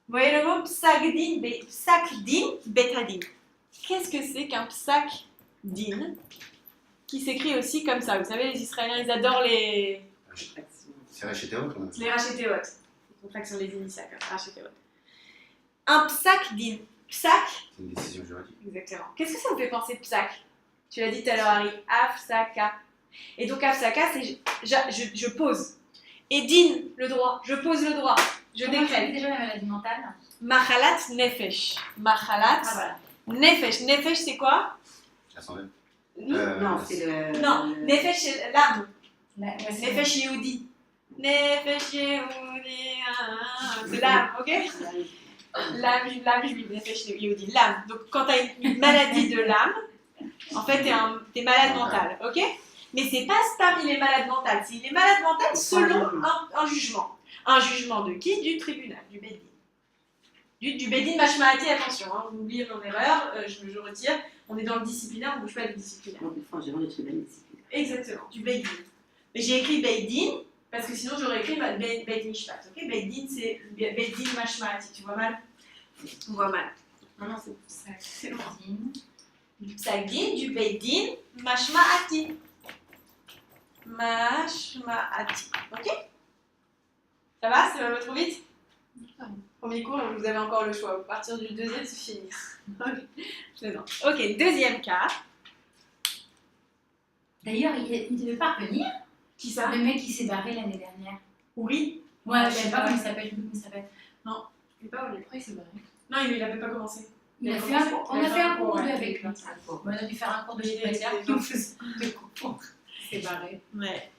Vous voyez le mot psak-din, betadin. Qu'est-ce que c'est qu'un psak-din? Qui s'écrit aussi comme ça. Vous savez, les Israéliens, ils adorent les... C'est Rachétéot, là. Les Rachétéot. Les contractions des initiales, comme Rachétéot. Un psak-din. Psak. C'est une décision juridique. Exactement. Qu'est-ce que ça me fait penser psak? Tu l'as dit tout à l'heure, Harry. Afsaka. Et donc, afsaka, c'est je pose. Et din, le droit. Je pose le droit. Je décrète. Déjà la maladie mentale. Machalat nefesh. Machalat Voilà. nefesh. Nefesh, c'est quoi? La santé. Non, c'est le. Non, nefesh, c'est l'âme. Ouais, c'est Nefesh Yehudi. Nefesh Yehudi. C'est l'âme, ok? L'âme juive, Nefesh Yehudi, l'âme. Donc quand tu as une maladie de l'âme, en fait, tu es malade mental, ok? Mais c'est pas parmi les malades mentales, c'est les malades mentales selon un jugement. Un jugement de qui? Du tribunal, du Beddin. Du Beddin Mashmaati, attention, hein, vous oubliez mon erreur, je retire. On est dans le disciplinaire, on ne bouge pas du disciplinaire. Franchement, le tribunal disciplinaire. Exactement, du Beddin. Mais j'ai écrit Beddin parce que sinon j'aurais écrit Beit Mishpat. Ok, Beddin c'est Beddin Mashmaati. Tu vois mal? On voit mal. Non, non, c'est bon. Du Psak-Din, du Beddin Mashmaati. Mashmaati. Ok? Ça va? Ça va trop vite? Premier cours, vous avez encore le choix. À partir du deuxième, c'est fini. Ok, deuxième cas. D'ailleurs, il devait pas revenir. Qui ça? Le mec qui s'est barré l'année dernière. Oui. Ouais, je sais pas comment il s'appelle. Non, il est pas où pourquoi il s'est barré? Non, il avait pas commencé. On a fait un cours avec lui. Ouais. On a dû faire un cours de Il matière était qui nous faisait de cours. C'est barré. Ouais.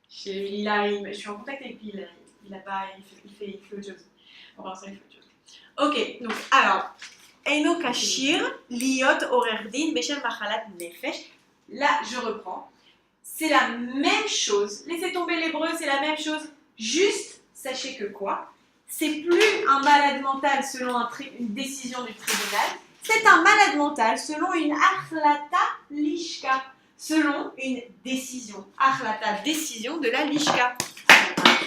Je suis en contact avec lui, il fait autre chose. Enfin, ça, il fait autre chose. Ok, donc, alors, Eino kashir liot orer din beshel machalat nefesh. Là, je reprends. C'est la même chose. Laissez tomber l'hébreu, c'est la même chose. Juste, sachez que quoi? C'est plus un malade mental selon une décision du tribunal. C'est un malade mental selon une achlata lishka. Selon une décision. Achlata, décision de la lishka.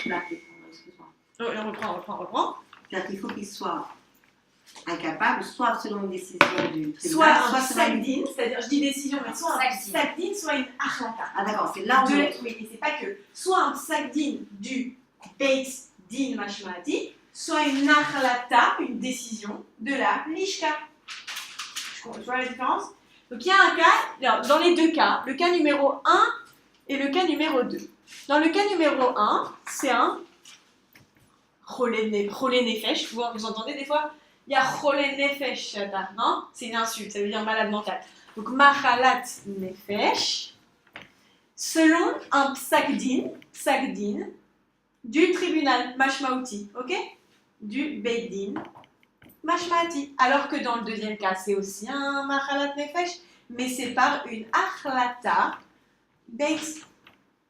Excuse-moi. On reprend. C'est-à-dire qu'il faut qu'il soit incapable, soit selon une décision du Soit tribunal, un selon une... sakdin, c'est-à-dire je dis décision, mais soit un sakdin, soit une achlata. Ah d'accord, c'est là où... Oui, et c'est pas que. Soit un sakdin du Beit Din Mashmati, soit une achlata, une décision de la lishka. Tu vois la différence? Donc il y a un cas, dans les deux cas, le cas numéro 1 et le cas numéro 2. Dans le cas numéro 1, c'est un cholé nefesh. Vous entendez des fois? Il y a cholé nefesh, non? C'est une insulte, ça veut dire malade mental. Donc machalat nefesh, selon un psakdin du tribunal mashmaouti, ok? Du beidin mashmaati. Alors que dans le deuxième cas, c'est aussi un machalat nefesh, mais c'est par une achlata beit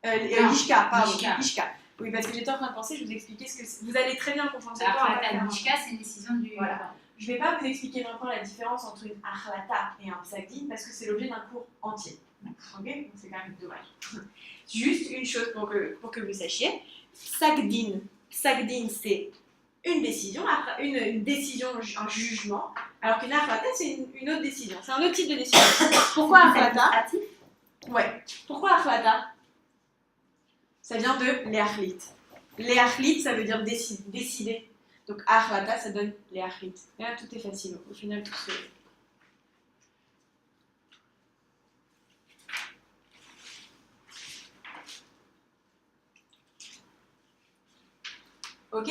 lishka, pardon, lishka. Oui, parce que j'étais en train de penser, je vous expliquer ce que c'est. Vous allez très bien comprendre ce La lishka, c'est une décision du... Voilà. Je ne vais pas vous expliquer maintenant la différence entre une achlata et un psakdin parce que c'est l'objet d'un cours entier. Ok? Donc c'est quand même dommage. Juste une chose pour que vous sachiez. Psakdin, c'est une décision, une décision, un jugement, alors qu'une achlata, c'est une autre décision. C'est un autre type de décision. Pourquoi achlata? Ouais. Pourquoi achlata? Ça vient de leachlit. Leachlit, ça veut dire décider. Donc achlata, ça donne leachlit. Et là, tout est facile. Au final, tout se... Ok?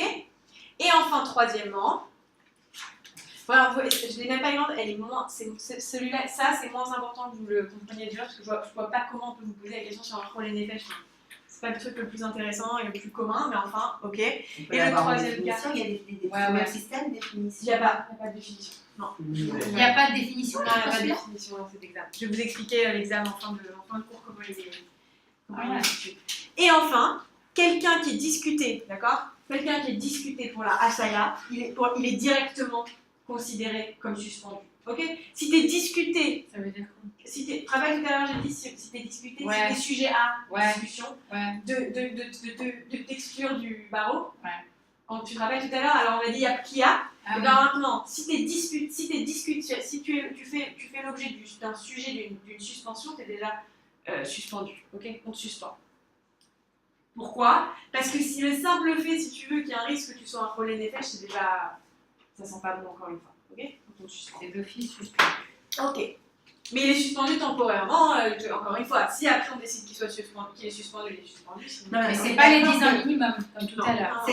Et enfin, troisièmement, voilà, je n'ai même pas une elle est moins, celui-là, ça c'est moins important que vous le compreniez déjà, parce que je vois pas comment on peut vous poser la question sur un rôle nefesh. C'est pas le truc le plus intéressant et le plus commun, mais enfin, ok. Et le troisième cas, il y a des systèmes de définition. Il n'y a pas de définition. Non. Il n'y a pas de définition. Non, il n'y a pas de définition dans cet examen. Je vais vous expliquer l'examen en fin de cours comment il est situé. Et enfin, quelqu'un qui est discuté, d'accord? Quelqu'un qui est discuté pour la asaya, il est directement considéré comme suspendu. Ok? Si tu es discuté, Ça veut dire quoi? si tu travailles tout à l'heure, j'ai dit, si tu es discuté, Ouais. si tu es sujet à Ouais. discussion, Ouais. de t'exclure du barreau, Ouais. quand tu travailles tout à l'heure, alors on a dit il y a qui a, Ah et oui. bien maintenant, si tu fais l'objet d'un sujet d'une suspension, tu es déjà suspendu. Ok? On te suspend. Pourquoi? Parce que si le simple fait, si tu veux, qu'il y a un risque que tu sois un relais nefesh, c'est déjà. Ça sent pas bon encore une fois. Ok? Donc on te suspend. C'est d'office suspendu. Ok. Mais il est suspendu temporairement, encore une fois. Si après on décide qu'il est suspendu, il est suspendu. Sinon... Non, Mais non, c'est non, pas les d'accord, 10 ans minimum, comme tout à l'heure.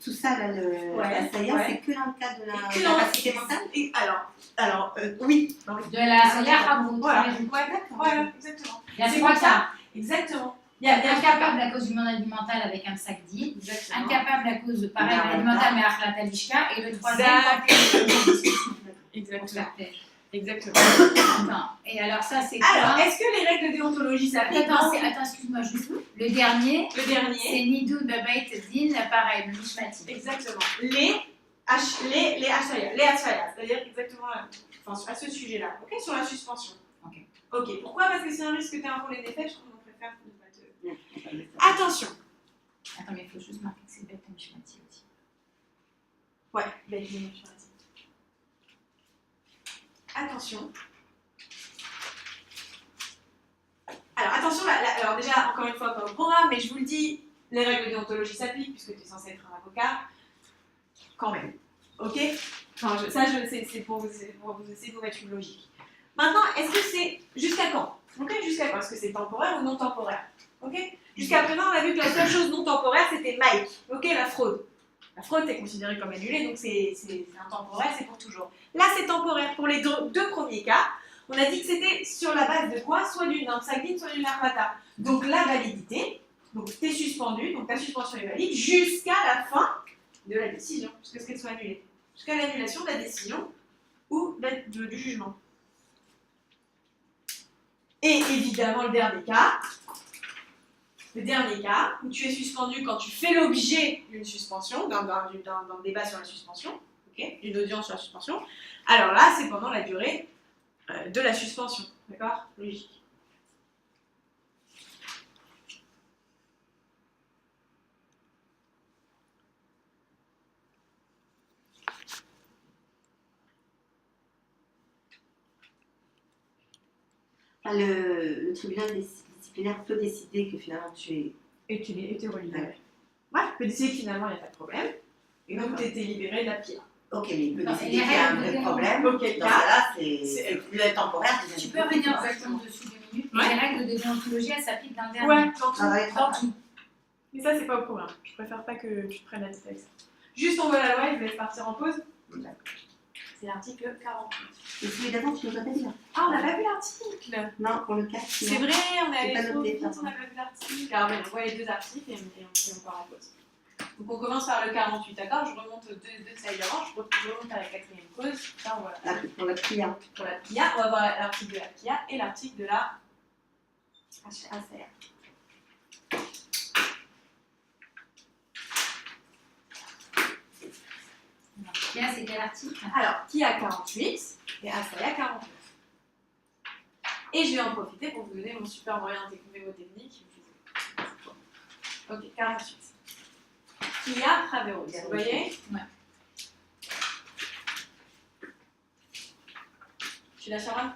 Tout ça, là, la saya, ouais. c'est que dans le cadre de la Que dans- capacité mentale. Et alors, oui. De la salaire à vous. Voilà. D'accord. Ouais, exactement. Il y a C'est 3 comme ça. cas. Exactement. Il y a Incapable à cause d'une maladie mentale avec un sac dit. Exactement. Incapable à cause de pareil maladie mentale mais achlata lishka. Et le troisième, Exactement. Exactement. Attends, et alors ça c'est quoi? Alors, est-ce que les règles de déontologie s'appliquent? Attends, excuse-moi juste. Le dernier, Le dernier. c'est Nidou Babait Din, pareil, Mishmati. Exactement. Les ashaya, c'est-à-dire exactement à ce sujet-là, ok, sur la suspension. Ok. Pourquoi? Parce que c'est un risque que tu aies un rôle d'effet, je trouve qu'on préfère ne pas te... Attention. Attends, mais il faut juste marquer que c'est Babait Mishmati aussi. Ouais, ben, je vais attention. Alors attention, alors déjà, encore une fois, pas au programme, mais je vous le dis, les règles de déontologie s'appliquent puisque tu es censé être un avocat. Quand même. Ok? Enfin, c'est pour vous essayer de vous mettre une logique. Maintenant, est-ce que c'est jusqu'à quand? Ok? Jusqu'à quand? Est-ce que c'est temporaire ou non temporaire? Ok? Jusqu'à présent, on a vu que la seule chose non temporaire, c'était Mike. Ok? La fraude. La fraude est considérée comme annulée, donc c'est intemporaire, c'est pour toujours. Là, c'est temporaire. Pour les deux premiers cas, on a dit que c'était sur la base de quoi? Soit d'un sakdin, soit d'une armata. Donc la validité, donc tu es suspendu, donc ta suspension est valide jusqu'à la fin de la décision, jusqu'à ce qu'elle soit annulée. Jusqu'à l'annulation de la décision ou du jugement. Et évidemment, le dernier cas, où tu es suspendu quand tu fais l'objet d'une suspension, d'un débat sur la suspension, okay, d'une audience sur la suspension, alors là, c'est pendant la durée de la suspension. D'accord? Logique. Enfin, le tribunal disciplinaire peut décider que finalement tu es. Et tu es relié. Ouais. Ouais, tu peux décider que finalement, il n'y a pas de problème. Et donc, tu étais libéré de la PIA. Ok, mais il peut Non, décider et les qu'il y a un règles vrai de problème. Auquel Dans cas, ce cas-là, c'est- c'est plus temporaire. Tu peux revenir Exactement. exactement dessus 2 minutes. Ouais. Les règles de déontologie, elles s'appliquent d'un dernier. Ouais, dans tout. Ça va être Dans tout. Mais ça, c'est pas au programme. Je préfère pas que tu te prennes la tête avec ça. Juste, on voit la loi et je vous laisse partir en pause. C'est l'article 48. Et celui d'avant, tu nous as pas dit là. Ah, on n'a pas vu l'article. Non, pour le cas. C'est vrai, on est J'ai pas allé trop noté, vite, pardon. on n'a pas vu l'article. Alors, on voit les deux articles et on part en pause. Donc, on commence par le 48, d'accord? Je remonte deux slides avant, je remonte à la 4e pause. Ça, on voit la Pour la PIA. pour la PIA, on va voir l'article de la PIA et l'article de la HACR. Là, c'est quel article? Alors, qui a 48 et ACA 49. Et je vais en profiter pour vous donner mon super moyen mnémotechnique. Ok, 48. Qui a Fraveros, vous voyez? Ouais. Tu l'as, Sharon?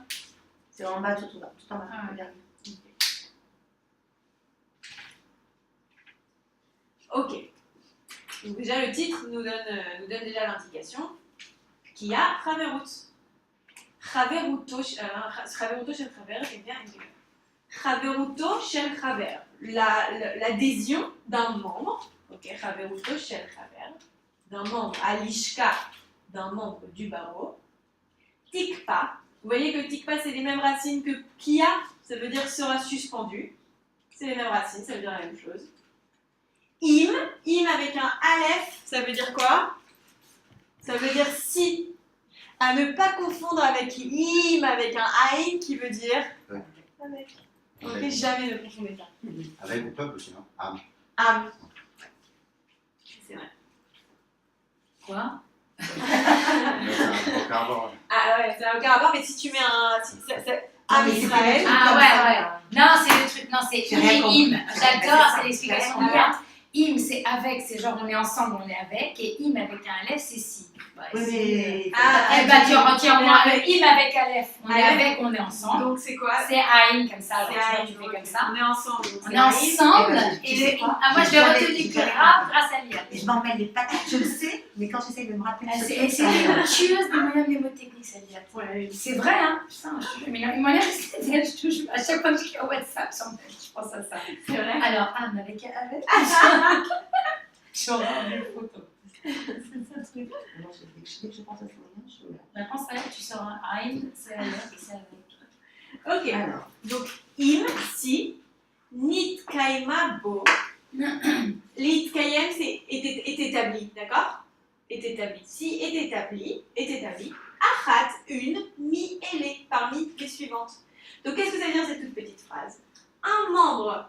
C'est en bas, tout en bas. Tout en bas. Ah ouais. Regarde. Ok. Donc déjà le titre nous donne déjà l'indication. Qui a Fraverut. Fraveruto shel Fraver, c'est bien indiqué. Fraveruto shel Fraver. L'adhésion d'un membre, ok, Fraveruto shel Fraver, d'un membre à l'Ishka, d'un membre du barreau. Tikpa. Vous voyez que tikpa c'est les mêmes racines que kia, ça veut dire sera suspendu. C'est les mêmes racines, ça veut dire la même chose. Im avec un aleph, ça veut dire quoi? Ça veut dire si. À ne pas confondre avec im avec un aïn qui veut dire Ouais. avec. Ok, jamais ne confondez ça. Avec ou peuple aussi, non? Ah, Am. C'est vrai. Quoi? c'est un aucun rapport. Ah ouais, ça n'a aucun rapport, mais si tu mets un. Am mais c'est Israël. pas- Ah comme ouais, ça. ouais. Non, c'est le truc, non, c'est J'ai rien im. compris. J'adore, C'est c'est l'explication ça. brilliante. Im, c'est avec, c'est genre on est ensemble, on est avec. Et im avec un aleph, c'est si. Ouais, Oui, si. mais. Eh ben, tu entièrement im avec aleph. On est Aleph. avec, on est ensemble. Donc c'est quoi? C'est aïn comme ça, C'est genre, Aïn, tu fais ok. comme ça. On est ensemble. donc On c'est est Aïn. ensemble. Eh ben, tu sais quoi, Moi, je l'ai jamais- retenu j'ai que jamais grave compris. grâce à l'IA. Et je m'en mêle les patates, je le sais, mais quand j'essaie de me rappeler Elle ce c'est truc, c'est ça- une tueuse des moyens mnémotechniques, cette IA. Ouais, C'est vrai, hein. Putain, je te jure, mais il m'a l'air d'elle, je te jure. À chaque fois que je suis au WhatsApp, je pense à ça. c'est vrai. Alors, Anne avec avec. Je regarde les photos. C'est ça le truc. Non, dès que je pense à ce moyen, je me La pense à elle, tu sors un Aïn, c'est avec et c'est avec. Ok. Alors, Donc, im, si, nit kaima bo. Lit kayem, c'est est établi, d'accord? Est établi. Si est établi, achat, une, mi, elle, parmi les suivantes. Donc, qu'est-ce que ça veut dire cette toute petite phrase? Un membre,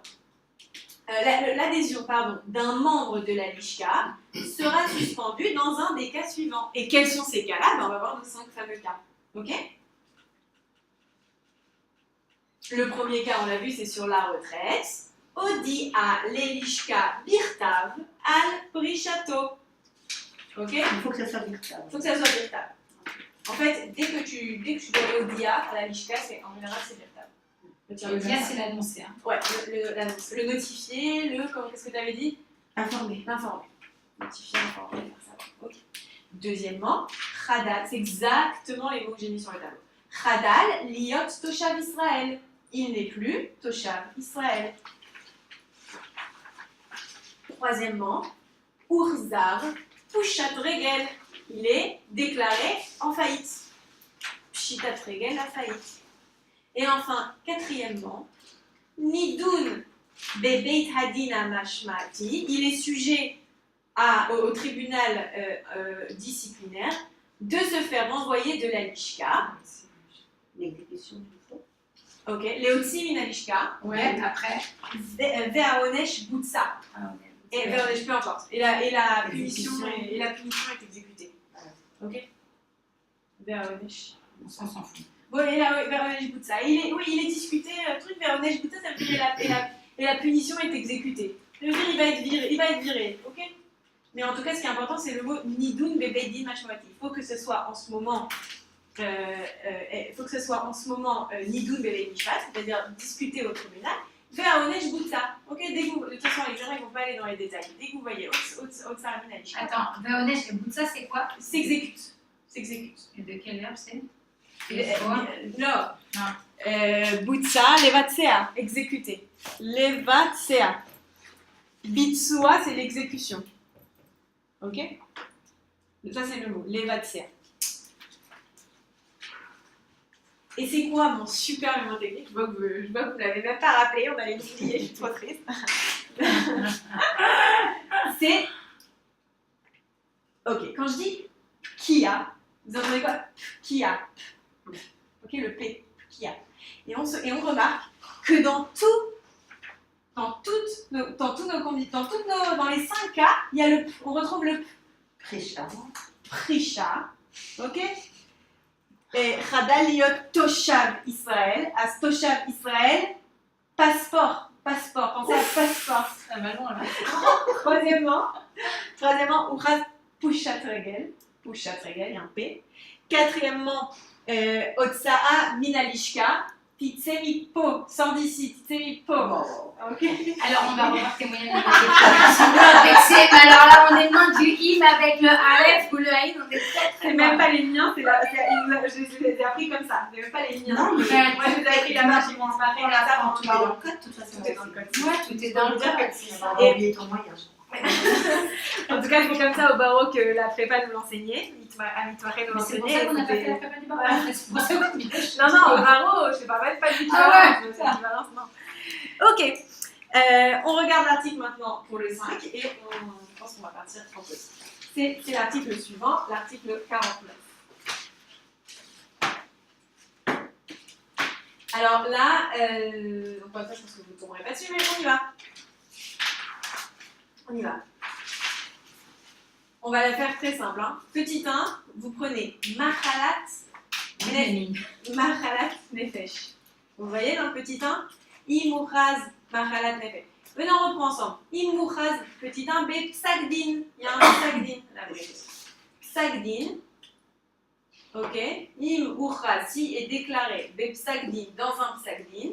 l'adhésion, d'un membre de la Lishka sera suspendue dans un des cas suivants. Et quels sont ces cas-là? Ben, on va voir nos 5 fameux cas. Ok? Le premier cas, on l'a vu, c'est sur la retraite. Odi a l'elishka birtav al brishato. Ok? il faut que ça soit virtuel. Il faut que ça soit birtav. En fait, dès que tu dois aller au dia, à la lishka, en général, c'est birtav. Le dia, c'est l'annoncer. Hein. Ouais, le notifier, qu'est-ce que tu avais dit? Informé. L'informer. Notifier, informer, faire savoir. Ok. Deuxièmement, Khadal, c'est exactement les mots que j'ai mis sur le tableau. Khadal, liot toshav Israël. Il n'est plus toshav Israël. Troisièmement, Urzar, Pushat Regel. Il est déclaré en faillite. Pshitat Regel, la faillite. Et enfin, quatrièmement, Nidun Bebeit Hadin Mashmati. Il est sujet au tribunal disciplinaire. de se faire renvoyer de la lishka. L'exécution du faux. Ok, Leotzi min alishka. Ouais, après. Ve'aonesh butsa. Ah, Et ve'aonesh, peu importe. Et la punition est exécutée. Ok. Ve'aonesh. on s'en fout. Bon, et là, ve'aonesh butsa. Il est discuté, truc ve'aonesh butsa, ça veut dire et la punition est exécutée. Ça veut dire il va être viré. Ok. Mais en tout cas, ce qui est important, c'est le mot nidun bebeidin mashmati. Il faut que ce soit en ce moment. Nidun bebeidin mishpat, c'est-à-dire discuter au tribunal. Ve'aonesh butsa. Ok, de toute façon, les jurés ne vont pas aller dans les détails. Dès que vous voyez Otsar min alishka, Attends, Veonesh et Boutsa, c'est quoi? s'exécute. Et de quelle heure c'est? Non. Butsa, levatsea, exécuter. Levatsea. Bitsua, c'est l'exécution. Ok? Ça, c'est le mot. Levatsea. Et c'est quoi mon super élément technique? Je vois que vous ne l'avez même pas rappelé, on allait l'oublier, je suis trop triste. C'est. Ok, quand je dis Kia, vous entendez quoi? Kia. Ok, le P, Kia. Et on remarque que dans les 5 cas, il y a on retrouve le Prisha. Prisha. Ok? Et Chadaliot Toshav Israël. À Toshav Israël, passeport. Pensez à passeport. Ça va loin là. Troisièmement, Uchaz Pushat Regel. Pushat Regel, il y a un P. Quatrièmement, Otsaa Minalishka. Titsemi Po. Sors d'ici, Titsemi Po. Ok? Alors on va revoir tes moyens de vexé. Mais alors là, on est loin du im avec le Aleph ou le Aïn, on est très C'est même pas les miens, je les ai appris comme ça. C'est même pas les miens. Non, mais moi je les ai appris là-bas, j'ai commencé à faire ça pendant tout est dans le code, de toute façon. Tout est dans le code. Ouais, tout est dans le code. Et oublié ton moyen, je crois. En tout cas, c'est comme ça au barreau que la prépa nous l'enseignait. À Mitmaré nous Mais c'est pour l'enseignait. ça qu'on n'a pas fait la prépa du barreau. Voilà. C'est pour ça qu'on dit Non, au barreau, je sais pas du tout. Ah ouais, C'est l'équivalence, non. Ok. On regarde l'article maintenant pour le 5 et je pense qu'on va partir en pause. C'est l'article suivant, l'article 49. Alors là, encore une fois, je pense que vous ne tomberez pas dessus, mais on y va. On y va. On va la faire très simple. Hein. Petit 1, vous prenez Machalat Nefesh. Vous voyez dans le petit 1, Imouchaz Machalat Nefesh. Venez, on reprend ensemble. Imouchaz, petit 1, Be Psagdin. Il y a un Psagdin. Là, vous voyez. Psagdin. Ok. Imouchaz, si est déclaré Be Psagdin dans un Psagdin.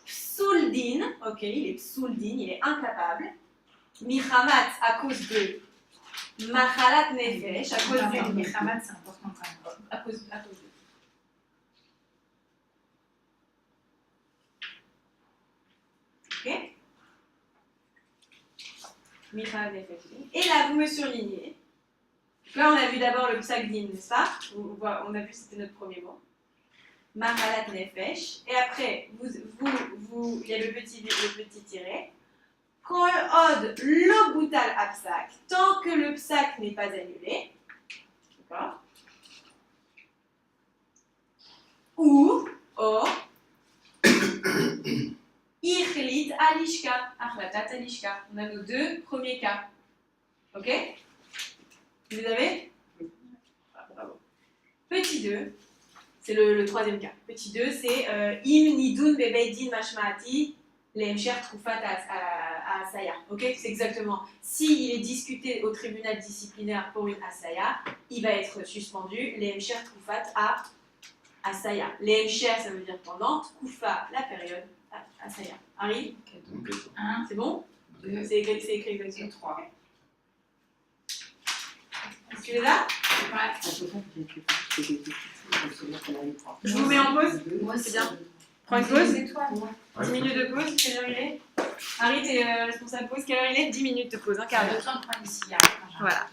Psuldin. Ok, il est Psuldin, il est incapable. Michamat à cause de Machalat Nefesh, à cause de Michamat, c'est important quand même. à cause de. Ok. Michalat Nefesh. Et là, vous me surlignez. Là, on a vu d'abord le psagdin, n'est-ce pas? On a vu, c'était notre premier mot. Machalat Nefesh. Et après, il y a le petit tiret. Kol od lo boutal apsak, tant que le psak n'est pas annulé, d'accord? Ou, ichlit alishka, achlatat alishka. On a nos deux premiers cas, ok? Vous les avez? Bravo. Petit 2, c'est le troisième cas. Petit 2, c'est im nidun bebeidin mashmaati. Les MCR Troufat à Asaya. Ok, c'est exactement. S'il est discuté au tribunal disciplinaire pour une Asaya, il va être suspendu. Les MCR Troufat à Asaya. Les MCR, ça veut dire pendant. Troufa, la période. Asaya. Harry, c'est bon? C'est écrit exactement. 3. Est-ce que tu les as? Je vous mets en pause. Moi, c'est bien. Prends une pause. C'est toi, moi. 10 minutes de pause, quelle heure il est? Harry, t'es responsable de pause, quelle heure il est? 10 minutes de pause, un quart d'heure. J'ai besoin de prendre ici. Voilà.